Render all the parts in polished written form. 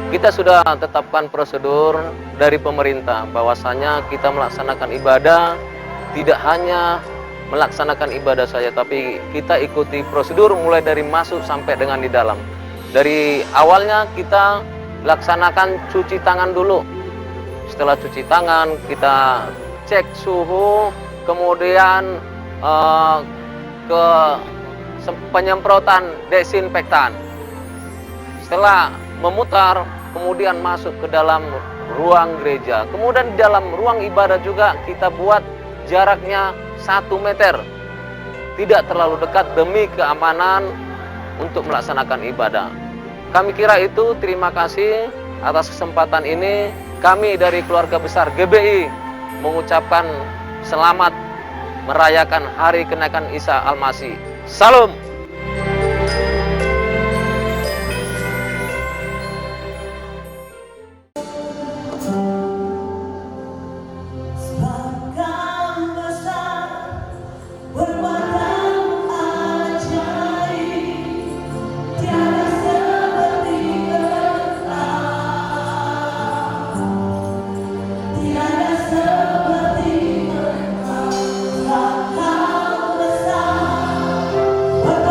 Kita sudah tetapkan prosedur dari pemerintah bahwasanya kita melaksanakan ibadah tidak hanya melaksanakan ibadah saja, tapi kita ikuti prosedur mulai dari masuk sampai dengan di dalam. Dari awalnya kita laksanakan cuci tangan dulu. Setelah cuci tangan kita cek suhu, kemudian ke penyemprotan desinfektan. Setelah memutar, kemudian masuk ke dalam ruang gereja. Kemudian di dalam ruang ibadah juga kita buat jaraknya 1 meter. Tidak terlalu dekat demi keamanan untuk melaksanakan ibadah. Kami kira itu. Terima kasih atas kesempatan ini. Kami dari keluarga besar GBI mengucapkan selamat merayakan hari kenaikan Isa Al-Masih. Salam. What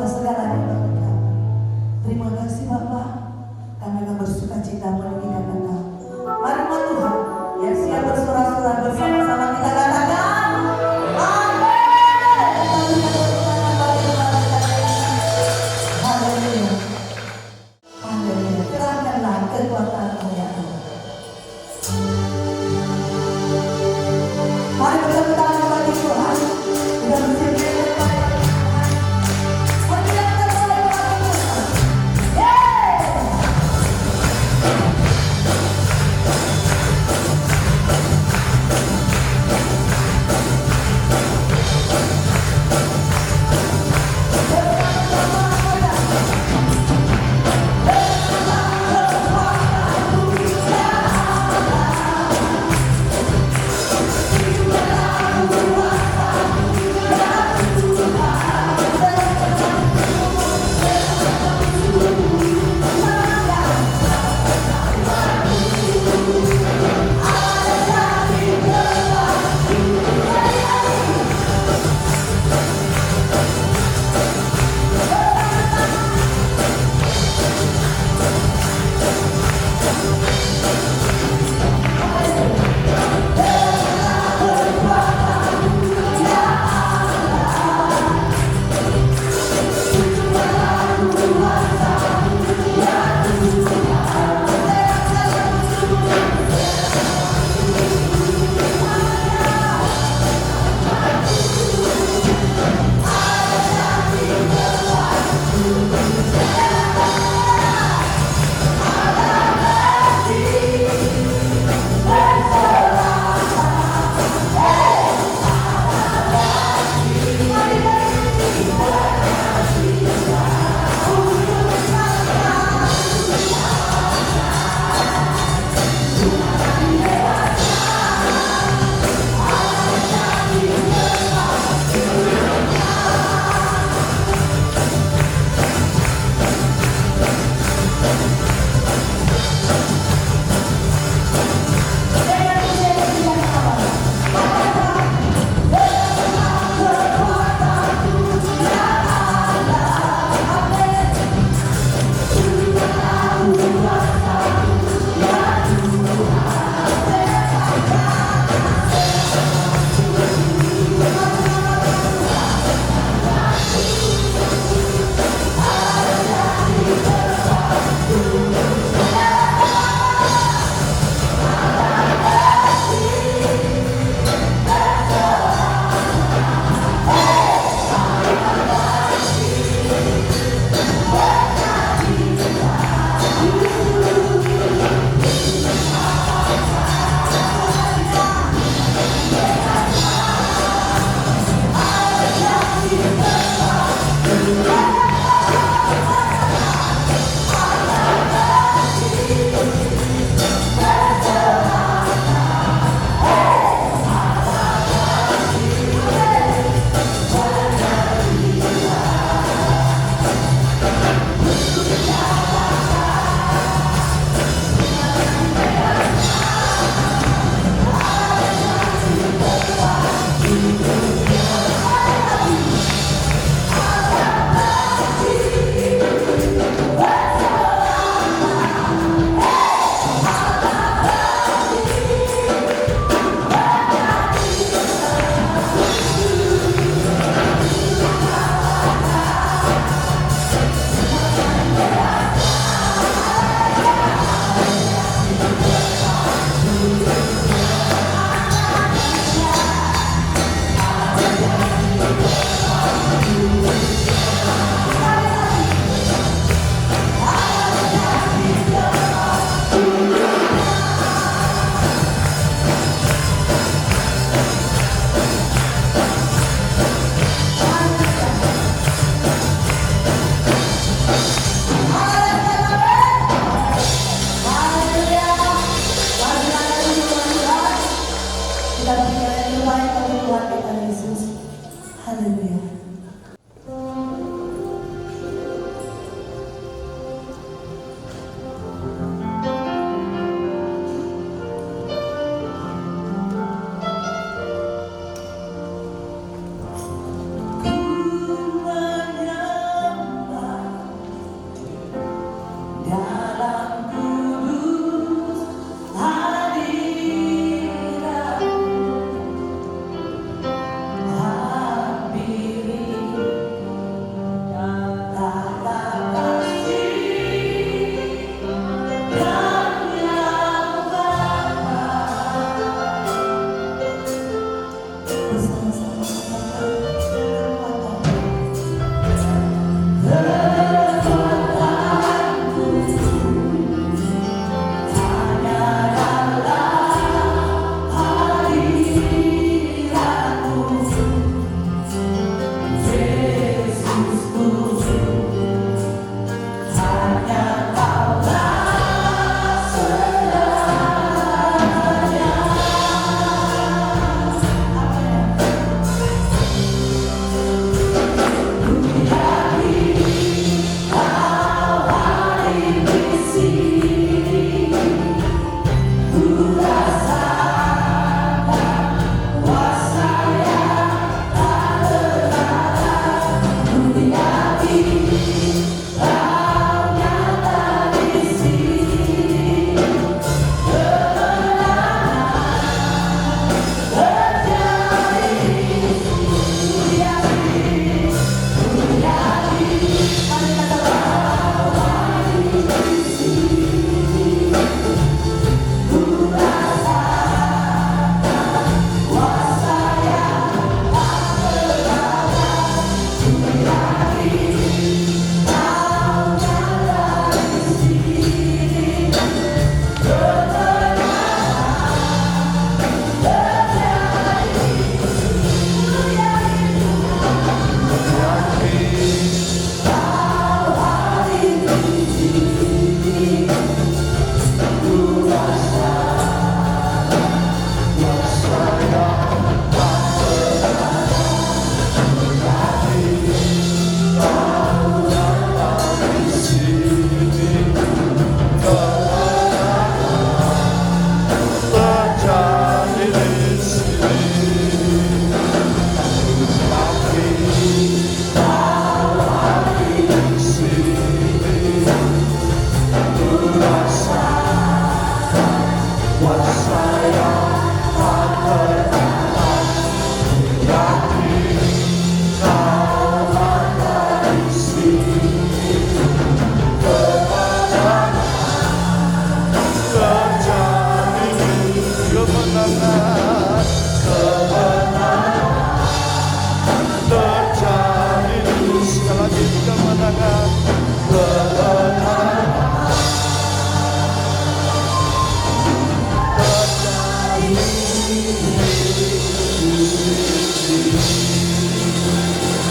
atas segalanya bagi kami. Terima kasih Bapa, kami akan bersuka cita meninggikan Engkau. Mari Tuhan, yang siap bersorak-sorai bersama-sama kita katakan, Amin. Haleluya. Haleluya. Kerahkanlah kekuatan-Mu ya Allah. Mari bertepuk tangan bagi Tuhan. Kita bersiap.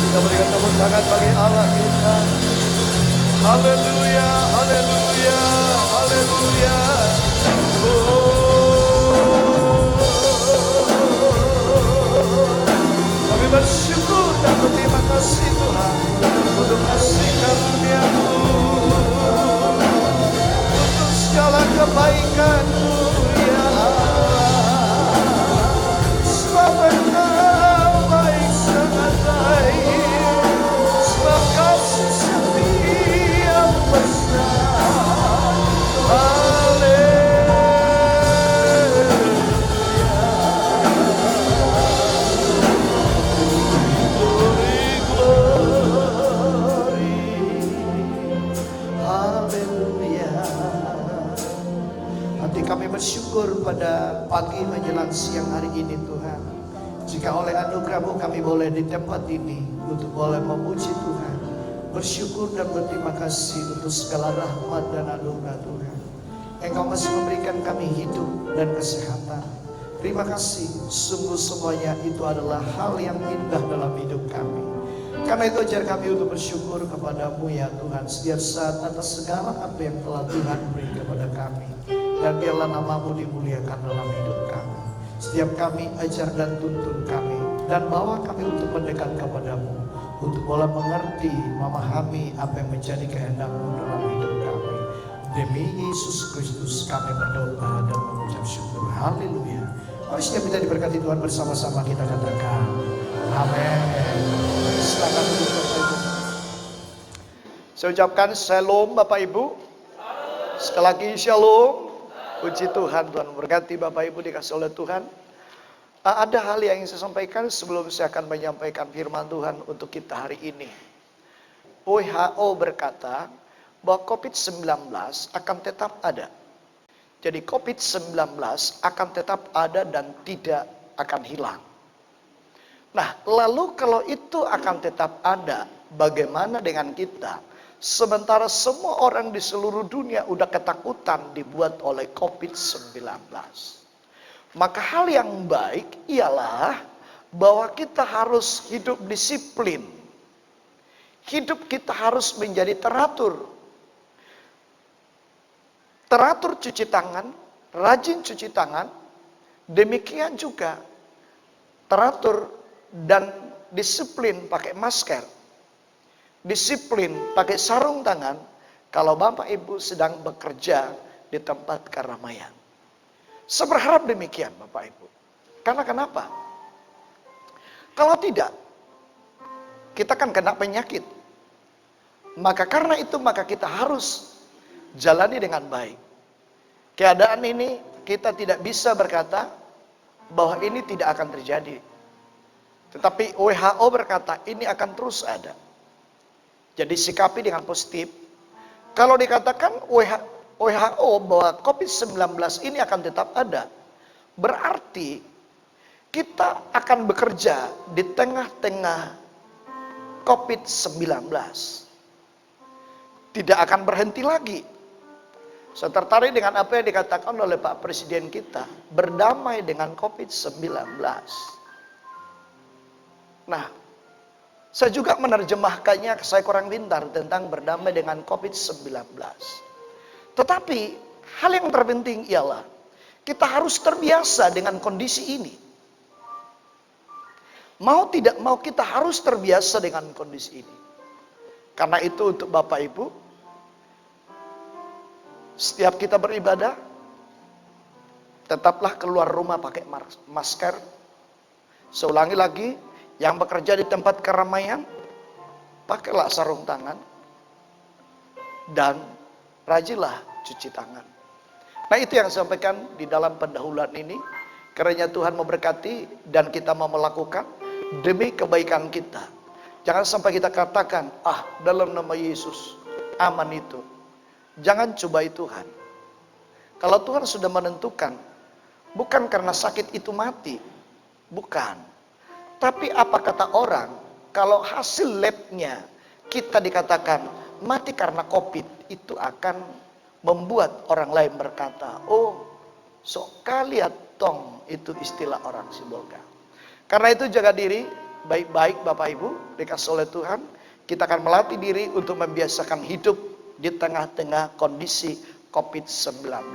Kita berikan tepuk tangan bagi Allah kita. Haleluya, haleluya, haleluya. Kami bersyukur dan berterima kasih Tuhan untuk kasih karunia-Mu, untuk segala kebaikan-Mu ya Allah. Sebab Engkau baik, sangat baik, sebab kasih setia besar. Kami bersyukur pada pagi menjelang siang hari ini Tuhan. Jika oleh anugerah-Mu kami boleh di tempat ini untuk boleh memuji Tuhan, bersyukur dan berterima kasih untuk segala rahmat dan anugerah Tuhan. Engkau masih memberikan kami hidup dan kesehatan. Terima kasih, sungguh semuanya itu adalah hal yang indah dalam hidup kami. Karena itu ajar kami untuk bersyukur kepada-Mu ya Tuhan setiap saat atas segala apa yang telah Tuhan beri kepada kami. Dan biarlah nama-Mu dimuliakan dalam hidup kami. Setiap kami ajar dan tuntun kami, dan bawa kami untuk mendekat kepada-Mu, untuk boleh mengerti, memahami apa yang menjadi kehendak-Mu dalam hidup kami. Demi Yesus Kristus kami berdoa dan mengucap syukur. Haleluya. Mari setiap kita diberkati Tuhan, bersama-sama kita katakan amin. Silakan duduk Bapak Ibu. Saya ucapkan shalom Bapak Ibu. Sekali lagi shalom. Puji Tuhan, Tuhan memberkati Bapak Ibu dikasih oleh Tuhan. Ada hal yang ingin saya sampaikan sebelum saya akan menyampaikan firman Tuhan untuk kita hari ini. WHO berkata bahwa COVID-19 akan tetap ada. Jadi COVID-19 akan tetap ada dan tidak akan hilang. Nah, lalu kalau itu akan tetap ada bagaimana dengan kita? Sementara semua orang di seluruh dunia udah ketakutan dibuat oleh COVID-19. Maka hal yang baik ialah bahwa kita harus hidup disiplin. Hidup kita harus menjadi teratur. Teratur cuci tangan, rajin cuci tangan, demikian juga teratur dan disiplin pakai masker, disiplin pakai sarung tangan kalau Bapak Ibu sedang bekerja di tempat keramaian. Saya berharap demikian Bapak Ibu. Karena kenapa? Kalau tidak, kita kan kena penyakit. Maka karena itu maka kita harus jalani dengan baik. Keadaan ini kita tidak bisa berkata bahwa ini tidak akan terjadi. Tetapi WHO berkata ini akan terus ada. Jadi sikapi dengan positif. Kalau dikatakan WHO bahwa COVID-19 ini akan tetap ada, berarti kita akan bekerja di tengah-tengah COVID-19. Tidak akan berhenti lagi. Saya tertarik dengan apa yang dikatakan oleh Pak Presiden kita, berdamai dengan COVID-19. Nah, saya juga menerjemahkannya, saya kurang pintar tentang berdamai dengan COVID-19. Tetapi, hal yang terpenting ialah, kita harus terbiasa dengan kondisi ini. Mau tidak mau kita harus terbiasa dengan kondisi ini. Karena itu untuk Bapak Ibu, setiap kita beribadah, tetaplah keluar rumah pakai masker. Saya ulangi lagi, yang bekerja di tempat keramaian, pakailah sarung tangan. Dan rajinlah cuci tangan. Nah itu yang saya sampaikan di dalam pendahuluan ini. Karena Tuhan memberkati dan kita mau melakukan demi kebaikan kita. Jangan sampai kita katakan, dalam nama Yesus, aman itu. Jangan cobai Tuhan. Kalau Tuhan sudah menentukan, bukan karena sakit itu mati. Bukan. Tapi apa kata orang, kalau hasil labnya kita dikatakan mati karena COVID, itu akan membuat orang lain berkata, sok kaliat tong, itu istilah orang Sibolga. Karena itu jaga diri, baik-baik Bapak Ibu, dikasih oleh Tuhan, kita akan melatih diri untuk membiasakan hidup di tengah-tengah kondisi COVID-19.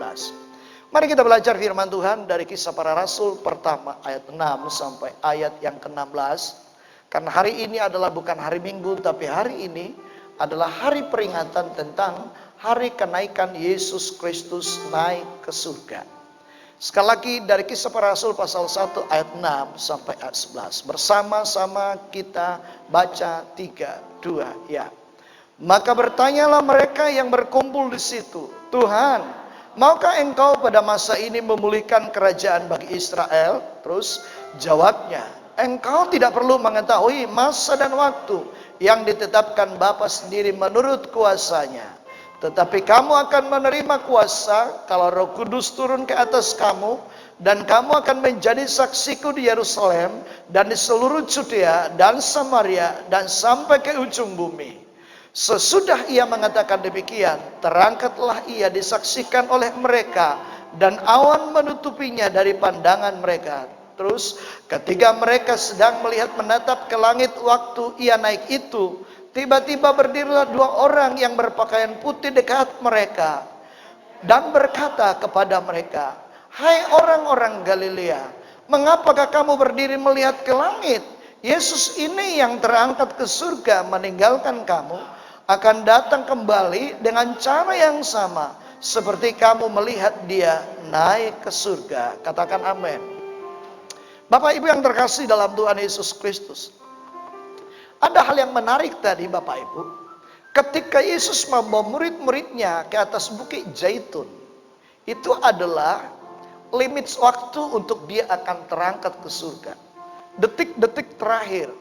Mari kita belajar firman Tuhan dari Kisah Para Rasul pertama ayat 6 sampai ayat yang ke-16. Karena hari ini adalah bukan hari Minggu, tapi hari ini adalah hari peringatan tentang hari kenaikan Yesus Kristus naik ke surga. Sekali lagi dari Kisah Para Rasul pasal 1 ayat 6 sampai ayat 11. Bersama-sama kita baca 3, 2, ya. Maka bertanyalah mereka yang berkumpul di situ, Tuhan, maukah engkau pada masa ini memulihkan kerajaan bagi Israel? Terus jawabnya, engkau tidak perlu mengetahui masa dan waktu yang ditetapkan Bapa sendiri menurut kuasanya. Tetapi kamu akan menerima kuasa kalau Roh Kudus turun ke atas kamu, dan kamu akan menjadi saksiku di Yerusalem dan di seluruh Judea dan Samaria dan sampai ke ujung bumi. Sesudah ia mengatakan demikian, terangkatlah ia disaksikan oleh mereka, dan awan menutupinya dari pandangan mereka. Terus ketika mereka sedang melihat menatap ke langit waktu ia naik itu, tiba-tiba berdirilah 2 orang yang berpakaian putih dekat mereka, dan berkata kepada mereka, hai orang-orang Galilea, mengapakah kamu berdiri melihat ke langit? Yesus ini yang terangkat ke surga meninggalkan kamu, akan datang kembali dengan cara yang sama seperti kamu melihat dia naik ke surga. Katakan amin. Bapak Ibu yang terkasih dalam Tuhan Yesus Kristus, ada hal yang menarik tadi Bapak Ibu. Ketika Yesus membawa murid-muridnya ke atas bukit Zaitun, itu adalah limit waktu untuk dia akan terangkat ke surga. Detik-detik terakhir.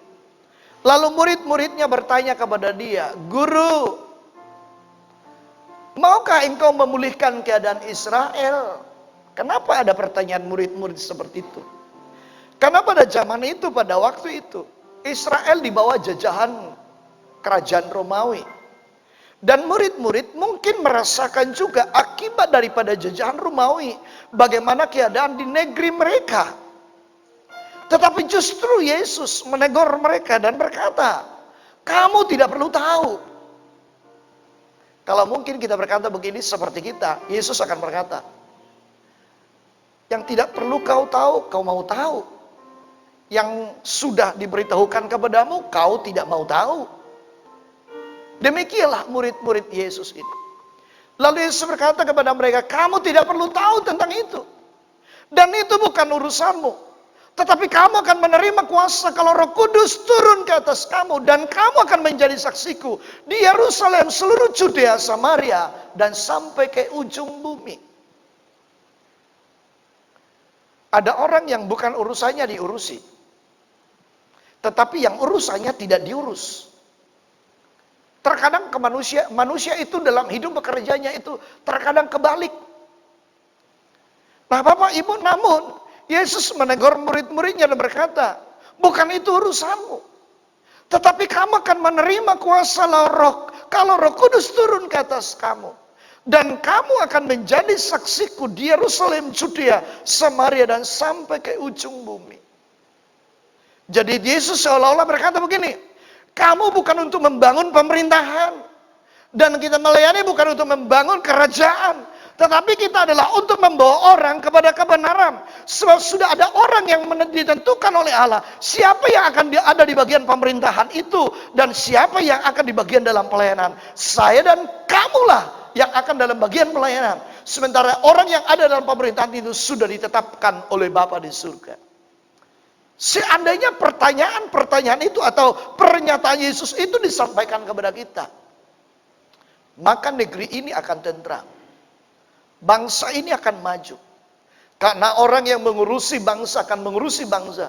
Lalu murid-muridnya bertanya kepada dia, Guru, maukah engkau memulihkan keadaan Israel? Kenapa ada pertanyaan murid-murid seperti itu? Karena pada zaman itu, pada waktu itu, Israel di bawah jajahan kerajaan Romawi. Dan murid-murid mungkin merasakan juga akibat daripada jajahan Romawi, bagaimana keadaan di negeri mereka. Tetapi justru Yesus menegur mereka dan berkata, kamu tidak perlu tahu. Kalau mungkin kita berkata begini seperti kita, Yesus akan berkata, yang tidak perlu kau tahu, kau mau tahu. Yang sudah diberitahukan kepadamu, kau tidak mau tahu. Demikianlah murid-murid Yesus itu. Lalu Yesus berkata kepada mereka, kamu tidak perlu tahu tentang itu. Dan itu bukan urusanmu. Tetapi kamu akan menerima kuasa kalau Roh Kudus turun ke atas kamu. Dan kamu akan menjadi saksiku di Yerusalem, seluruh Judea, Samaria, dan sampai ke ujung bumi. Ada orang yang bukan urusannya diurusi. Tetapi yang urusannya tidak diurus. Terkadang manusia itu dalam hidup bekerjanya itu terkadang kebalik. Nah Bapak Ibu, namun Yesus menegur murid-muridnya dan berkata, bukan itu urusanmu. Tetapi kamu akan menerima kuasa kalau Roh Kudus turun ke atas kamu. Dan kamu akan menjadi saksiku di Yerusalem, Judea, Samaria, dan sampai ke ujung bumi. Jadi Yesus seolah-olah berkata begini, kamu bukan untuk membangun pemerintahan. Dan kita melayani bukan untuk membangun kerajaan. Tetapi kita adalah untuk membawa orang kepada kebenaran. Sebab sudah ada orang yang ditentukan oleh Allah. Siapa yang akan ada di bagian pemerintahan itu. Dan siapa yang akan di bagian dalam pelayanan. Saya dan kamulah yang akan dalam bagian pelayanan. Sementara orang yang ada dalam pemerintahan itu sudah ditetapkan oleh Bapa di surga. Seandainya pertanyaan itu atau pernyataan Yesus itu disampaikan kepada kita, maka negeri ini akan tentram. Bangsa ini akan maju. Karena orang yang mengurusi bangsa akan mengurusi bangsa.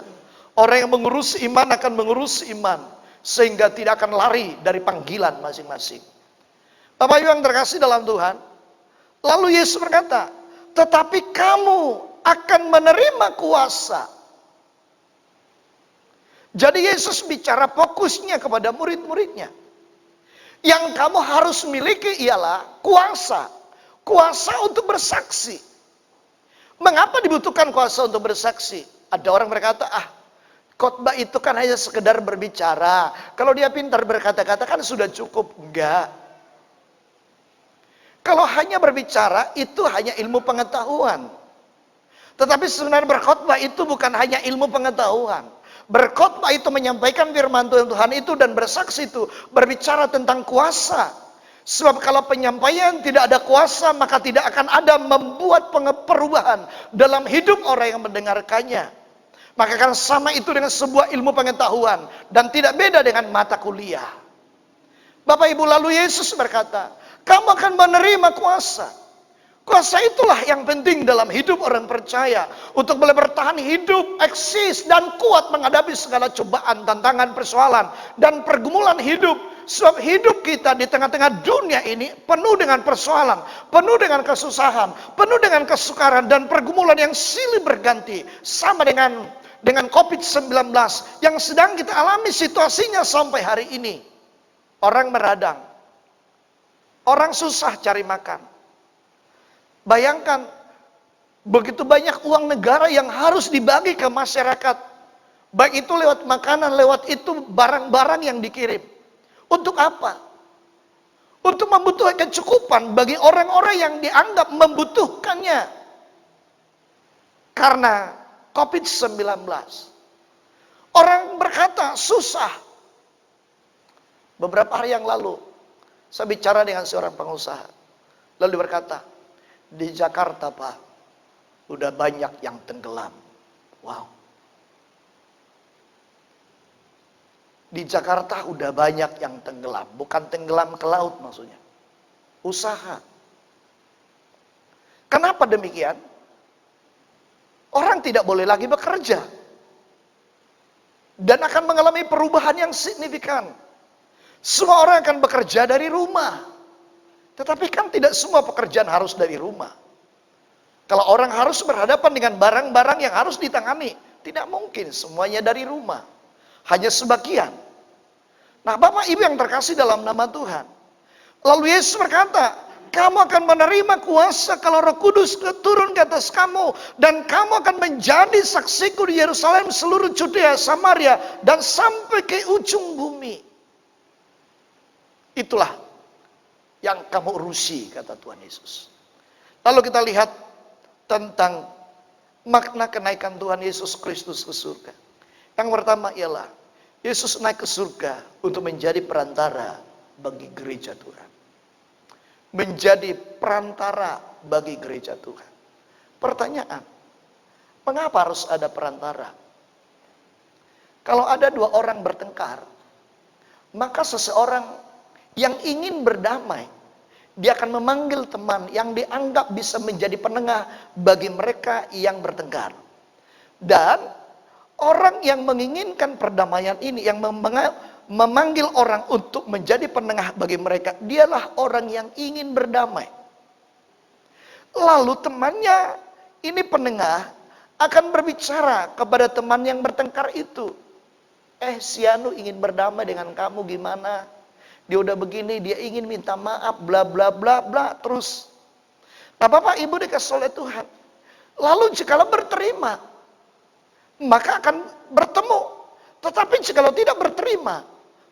Orang yang mengurusi iman akan mengurusi iman. Sehingga tidak akan lari dari panggilan masing-masing. Bapak Ibu yang terkasih dalam Tuhan. Lalu Yesus berkata, tetapi kamu akan menerima kuasa. Jadi Yesus bicara fokusnya kepada murid-muridnya. Yang kamu harus miliki ialah kuasa. Kuasa untuk bersaksi. Mengapa dibutuhkan kuasa untuk bersaksi? Ada orang berkata, khotbah itu kan hanya sekedar berbicara. Kalau dia pintar berkata-kata kan sudah cukup. Enggak. Kalau hanya berbicara itu hanya ilmu pengetahuan. Tetapi sebenarnya berkhotbah itu bukan hanya ilmu pengetahuan. Berkhotbah itu menyampaikan firman Tuhan itu dan bersaksi itu berbicara tentang kuasa. Sebab kalau penyampaian tidak ada kuasa, maka tidak akan ada membuat perubahan dalam hidup orang yang mendengarkannya. Maka kan sama itu dengan sebuah ilmu pengetahuan dan tidak beda dengan mata kuliah. Bapak Ibu, lalu Yesus berkata, kamu akan menerima kuasa. Kuasa itulah yang penting dalam hidup orang percaya. Untuk boleh bertahan hidup, eksis, dan kuat menghadapi segala cobaan, tantangan, persoalan, dan pergumulan hidup. Sebab hidup kita di tengah-tengah dunia ini penuh dengan persoalan, penuh dengan kesusahan, penuh dengan kesukaran, dan pergumulan yang silih berganti. Sama dengan COVID-19 yang sedang kita alami situasinya sampai hari ini. Orang meradang. Orang susah cari makan. Bayangkan, begitu banyak uang negara yang harus dibagi ke masyarakat. Baik itu lewat makanan, lewat itu barang-barang yang dikirim. Untuk apa? Untuk membutuhkan kecukupan bagi orang-orang yang dianggap membutuhkannya. Karena COVID-19. Orang berkata, susah. Beberapa hari yang lalu, saya bicara dengan seorang pengusaha. Lalu berkata, di Jakarta Pak, udah banyak yang tenggelam. Wow. Di Jakarta udah banyak yang tenggelam. Bukan tenggelam ke laut maksudnya. Usaha. Kenapa demikian? Orang tidak boleh lagi bekerja. Dan akan mengalami perubahan yang signifikan. Semua orang akan bekerja dari rumah. Tetapi kan tidak semua pekerjaan harus dari rumah. Kalau orang harus berhadapan dengan barang-barang yang harus ditangani, tidak mungkin semuanya dari rumah. Hanya sebagian. Nah, Bapak Ibu yang terkasih dalam nama Tuhan. Lalu Yesus berkata, kamu akan menerima kuasa kalau Roh Kudus turun ke atas kamu. Dan kamu akan menjadi saksiku di Yerusalem, seluruh Judea, Samaria, dan sampai ke ujung bumi. Itulah yang kamu urusi, kata Tuhan Yesus. Lalu kita lihat tentang makna kenaikan Tuhan Yesus Kristus ke surga. Yang pertama ialah Yesus naik ke surga untuk menjadi perantara bagi gereja Tuhan. Menjadi perantara bagi gereja Tuhan. Pertanyaan, mengapa harus ada perantara? Kalau ada dua orang bertengkar, maka seseorang yang ingin berdamai, dia akan memanggil teman yang dianggap bisa menjadi penengah bagi mereka yang bertengkar. Dan orang yang menginginkan perdamaian ini, yang memanggil orang untuk menjadi penengah bagi mereka, dialah orang yang ingin berdamai. Lalu temannya, ini penengah, akan berbicara kepada teman yang bertengkar itu. Si Anu ingin berdamai dengan kamu, gimana? Dia udah begini, dia ingin minta maaf, bla bla bla bla, terus. Nah, Bapak Ibu dikasih oleh Tuhan. Lalu jikalau berterima, maka akan bertemu. Tetapi jikalau tidak berterima,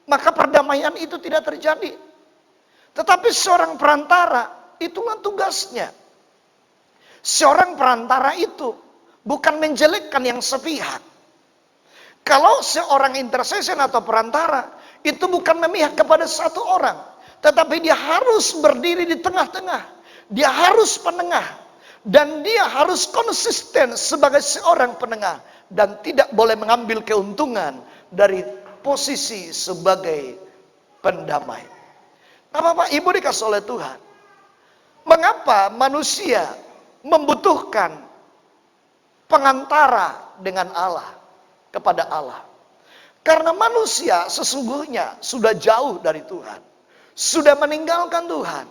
maka perdamaian itu tidak terjadi. Tetapi seorang perantara, itulah tugasnya. Seorang perantara itu bukan menjelekkan yang sepihak. Kalau seorang intercession atau perantara, itu bukan memihak kepada satu orang, tetapi dia harus berdiri di tengah-tengah. Dia harus penengah, dan dia harus konsisten sebagai seorang penengah, dan tidak boleh mengambil keuntungan dari posisi sebagai pendamai. Nah, Bapak Ibu dikasih oleh Tuhan, mengapa manusia membutuhkan pengantara dengan Allah, kepada Allah? Karena manusia sesungguhnya sudah jauh dari Tuhan, sudah meninggalkan Tuhan,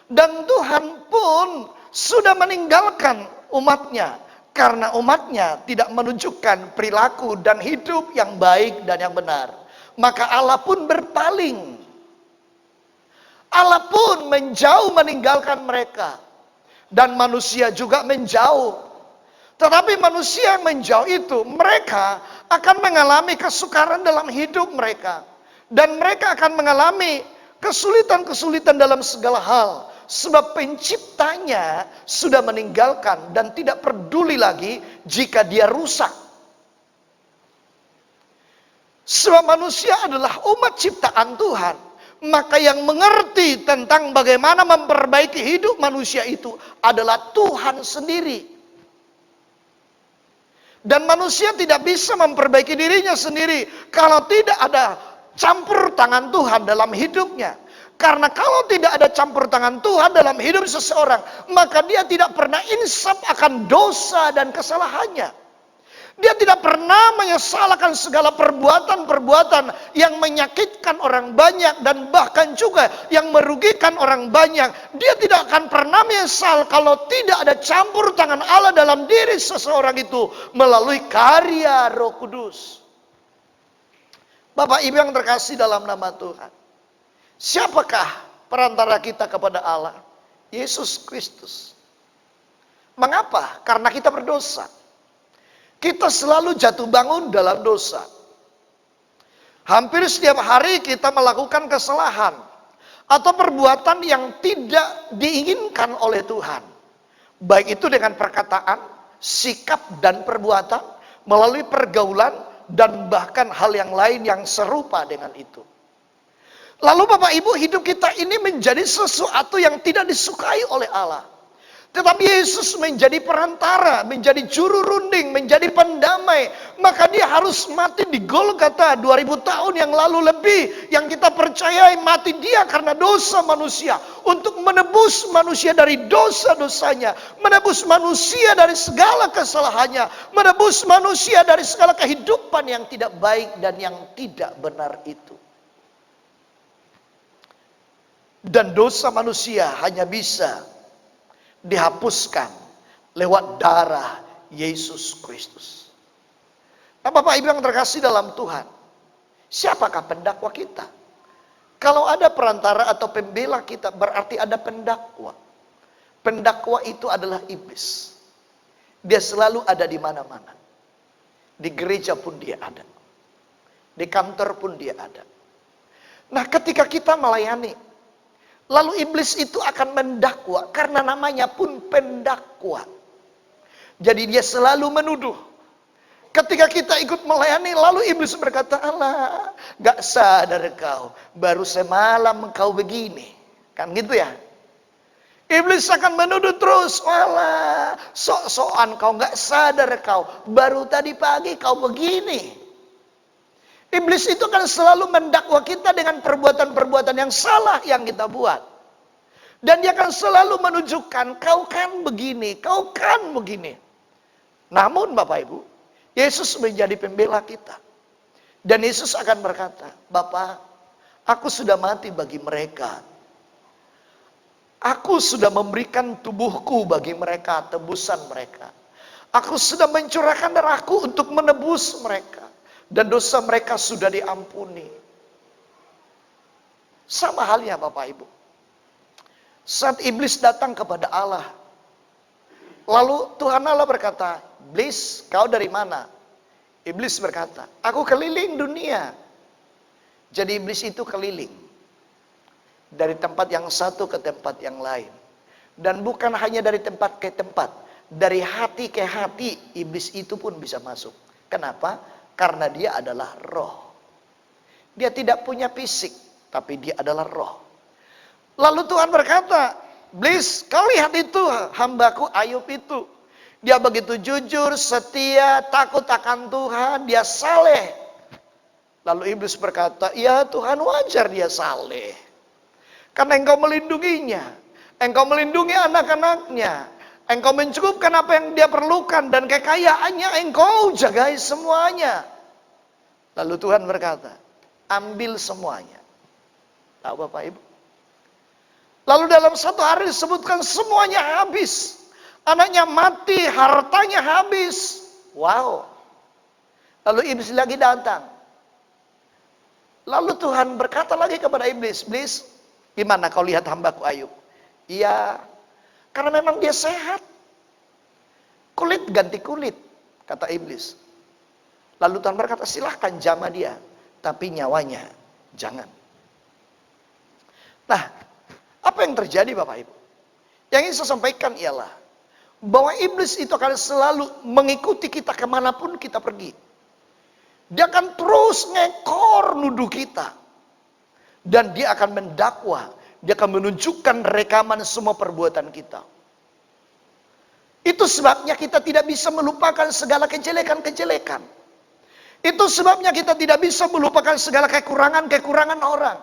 dan Tuhan pun sudah meninggalkan umatnya, karena umatnya tidak menunjukkan perilaku dan hidup yang baik dan yang benar. Maka Allah pun berpaling, Allah pun menjauh meninggalkan mereka, dan manusia juga menjauh. Tetapi manusia yang menjauh itu, mereka akan mengalami kesukaran dalam hidup mereka. Dan mereka akan mengalami kesulitan-kesulitan dalam segala hal. Sebab penciptanya sudah meninggalkan dan tidak peduli lagi jika dia rusak. Sebab manusia adalah umat ciptaan Tuhan. Maka yang mengerti tentang bagaimana memperbaiki hidup manusia itu adalah Tuhan sendiri. Dan manusia tidak bisa memperbaiki dirinya sendiri kalau tidak ada campur tangan Tuhan dalam hidupnya. Karena kalau tidak ada campur tangan Tuhan dalam hidup seseorang, maka dia tidak pernah insaf akan dosa dan kesalahannya. Dia tidak pernah menyesalkan segala perbuatan-perbuatan yang menyakitkan orang banyak dan bahkan juga yang merugikan orang banyak. Dia tidak akan pernah menyesal kalau tidak ada campur tangan Allah dalam diri seseorang itu melalui karya Roh Kudus. Bapak Ibu yang terkasih dalam nama Tuhan, siapakah perantara kita kepada Allah? Yesus Kristus. Mengapa? Karena kita berdosa. Kita selalu jatuh bangun dalam dosa. Hampir setiap hari kita melakukan kesalahan atau perbuatan yang tidak diinginkan oleh Tuhan. Baik itu dengan perkataan, sikap dan perbuatan, melalui pergaulan, dan bahkan hal yang lain yang serupa dengan itu. Lalu Bapak Ibu, hidup kita ini menjadi sesuatu yang tidak disukai oleh Allah. Tetapi Yesus menjadi perantara, menjadi juru runding, menjadi pendamai. Maka dia harus mati di Golgota 2000 tahun yang lalu lebih. Yang kita percayai mati dia karena dosa manusia. Untuk menebus manusia dari dosa-dosanya. Menebus manusia dari segala kesalahannya. Menebus manusia dari segala kehidupan yang tidak baik dan yang tidak benar itu. Dan dosa manusia hanya bisa dihapuskan lewat darah Yesus Kristus. Nah, Bapak Ibu yang terkasih dalam Tuhan, siapakah pendakwa kita? Kalau ada perantara atau pembela kita, berarti ada pendakwa. Pendakwa itu adalah iblis. Dia selalu ada di mana-mana. Di gereja pun dia ada. Di kantor pun dia ada. Nah, ketika kita melayani, lalu iblis itu akan mendakwa, karena namanya pun pendakwa. Jadi dia selalu menuduh. Ketika kita ikut melayani, lalu iblis berkata, "Allah, gak sadar kau, baru semalam kau begini." Kan gitu ya. Iblis akan menuduh terus, "Walah, sok-sokan kau, gak sadar kau, baru tadi pagi kau begini." Iblis itu kan selalu mendakwa kita dengan perbuatan-perbuatan yang salah yang kita buat. Dan dia akan selalu menunjukkan, "Kau kan begini, kau kan begini." Namun Bapak Ibu, Yesus menjadi pembela kita. Dan Yesus akan berkata, "Bapa, aku sudah mati bagi mereka. Aku sudah memberikan tubuhku bagi mereka, tebusan mereka. Aku sudah mencurahkan darahku untuk menebus mereka. Dan dosa mereka sudah diampuni." Sama halnya Bapak Ibu. Saat iblis datang kepada Allah, lalu Tuhan Allah berkata, "Iblis, kau dari mana?" Iblis berkata, "Aku keliling dunia." Jadi iblis itu keliling. Dari tempat yang satu ke tempat yang lain. Dan bukan hanya dari tempat ke tempat. Dari hati ke hati, iblis itu pun bisa masuk. Kenapa? Karena dia adalah roh. Dia tidak punya fisik, tapi dia adalah roh. Lalu Tuhan berkata, "Iblis, kau lihat itu hambaku Ayub itu. Dia begitu jujur, setia, takut akan Tuhan, dia saleh." Lalu iblis berkata, "Ya Tuhan, wajar dia saleh. Karena engkau melindunginya. Engkau melindungi anak-anaknya. Engkau mencukupkan apa yang dia perlukan. Dan kekayaannya engkau jagai semuanya." Lalu Tuhan berkata, "Ambil semuanya." Tahu Bapak Ibu? Lalu dalam satu hari disebutkan semuanya habis. Anaknya mati, hartanya habis. Wow. Lalu iblis lagi datang. Lalu Tuhan berkata lagi kepada iblis, "Iblis, gimana kau lihat hambaku Ayub?" "Iya, karena memang dia sehat. Kulit ganti kulit," kata iblis. Lalu Tuhan berkata, "Silahkan jamah dia, tapi nyawanya jangan." Nah, apa yang terjadi Bapak Ibu? Yang ingin saya sampaikan ialah bahwa iblis itu akan selalu mengikuti kita kemanapun kita pergi. Dia akan terus ngekor nuduh kita. Dan dia akan mendakwa. Dia akan menunjukkan rekaman semua perbuatan kita. Itu sebabnya kita tidak bisa melupakan segala kejelekan-kejelekan. Itu sebabnya kita tidak bisa melupakan segala kekurangan-kekurangan orang.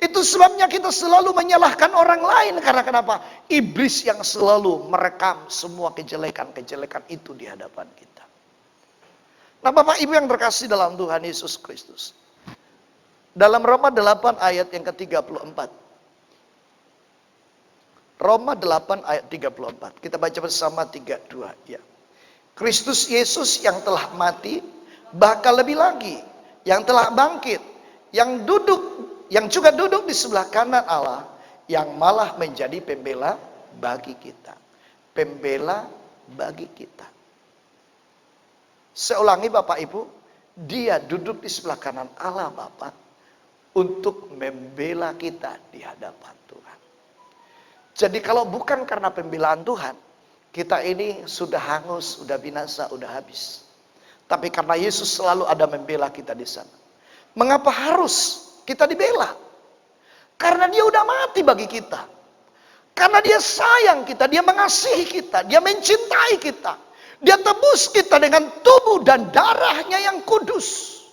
Itu sebabnya kita selalu menyalahkan orang lain. Karena kenapa? Iblis yang selalu merekam semua kejelekan-kejelekan itu di hadapan kita. Nah, Bapak Ibu yang terkasih dalam Tuhan Yesus Kristus. Dalam Roma 8 ayat yang ke-34. Roma 8 ayat 34. Kita baca bersama 32. Ya. Kristus Yesus yang telah mati, bahkan lebih lagi, yang telah bangkit, yang juga duduk di sebelah kanan Allah, yang malah menjadi pembela bagi kita. Pembela bagi kita. Saya ulangi Bapak Ibu, dia duduk di sebelah kanan Allah Bapa untuk membela kita di hadapan Tuhan. Jadi kalau bukan karena pembelaan Tuhan, kita ini sudah hangus, sudah binasa, sudah habis. Tapi karena Yesus selalu ada membela kita di sana. Mengapa harus kita dibela? Karena dia udah mati bagi kita. Karena dia sayang kita, dia mengasihi kita, dia mencintai kita. Dia tebus kita dengan tubuh dan darahnya yang kudus.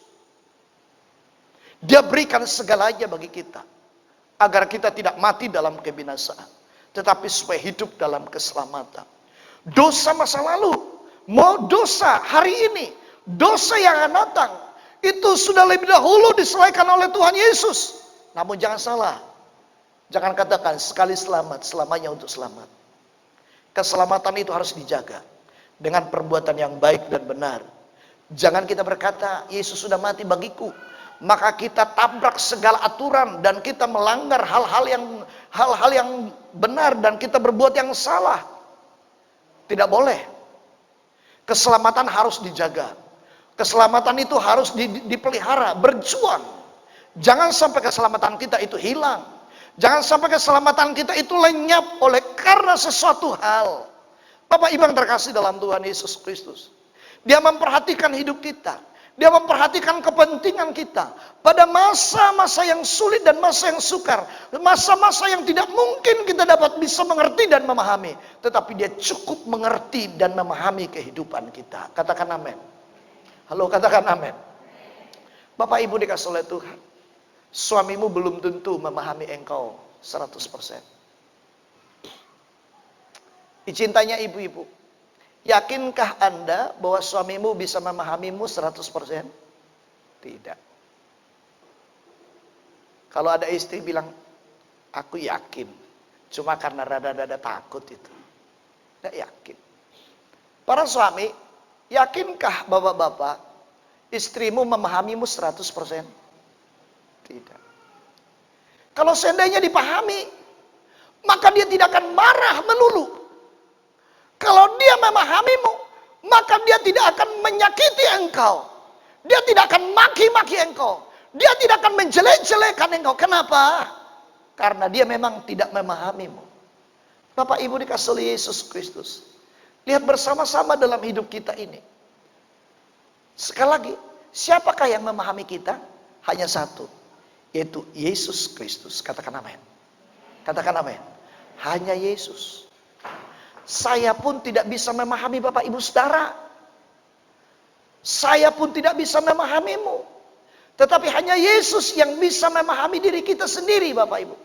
Dia berikan segalanya bagi kita. Agar kita tidak mati dalam kebinasaan. Tetapi supaya hidup dalam keselamatan. Dosa masa lalu, mau dosa hari ini, dosa yang akan datang, itu sudah lebih dahulu diselesaikan oleh Tuhan Yesus. Namun jangan salah. Jangan katakan sekali selamat, selamanya untuk selamat. Keselamatan itu harus dijaga. Dengan perbuatan yang baik dan benar. Jangan kita berkata, Yesus sudah mati bagiku. maka kita tabrak segala aturan dan kita melanggar hal-hal yang benar dan kita berbuat yang salah. Tidak boleh. Keselamatan harus dijaga. Keselamatan itu harus dipelihara, berjuang. Jangan sampai keselamatan kita itu hilang. Jangan sampai keselamatan kita itu lenyap oleh karena sesuatu hal. Bapak Ibu yang terkasih dalam Tuhan Yesus Kristus, Dia memperhatikan hidup kita. Dia memperhatikan kepentingan kita. Pada masa-masa yang sulit dan masa yang sukar. Masa-masa yang tidak mungkin kita dapat bisa mengerti dan memahami. Tetapi Dia cukup mengerti dan memahami kehidupan kita. Katakan amin. Halo, katakan amin. Bapak Ibu dikasih oleh Tuhan. Suamimu belum tentu memahami engkau 100%. Dicintainya ibu-ibu. Yakinkah Anda bahwa suamimu bisa memahamimu 100%? Tidak. Kalau ada istri bilang, aku yakin. Cuma karena rada-rada takut itu. Tidak yakin. Para suami, yakinkah bapak-bapak, istrimu memahamimu 100%? Tidak. Kalau seandainya dipahami, maka dia tidak akan marah melulu. Kalau dia memahamimu, maka dia tidak akan menyakiti engkau. Dia tidak akan maki-maki engkau. Dia tidak akan menjelek-jelekan engkau. Kenapa? Karena dia memang tidak memahamimu. Bapak Ibu dikasih oleh Yesus Kristus. Lihat bersama-sama dalam hidup kita ini. Sekali lagi, siapakah yang memahami kita? Hanya satu, yaitu Yesus Kristus. Katakan amin. Katakan amin. Hanya Yesus. Saya pun tidak bisa memahami Bapak Ibu Saudara. Saya pun tidak bisa memahamimu. Tetapi hanya Yesus yang bisa memahami diri kita sendiri Bapak Ibu.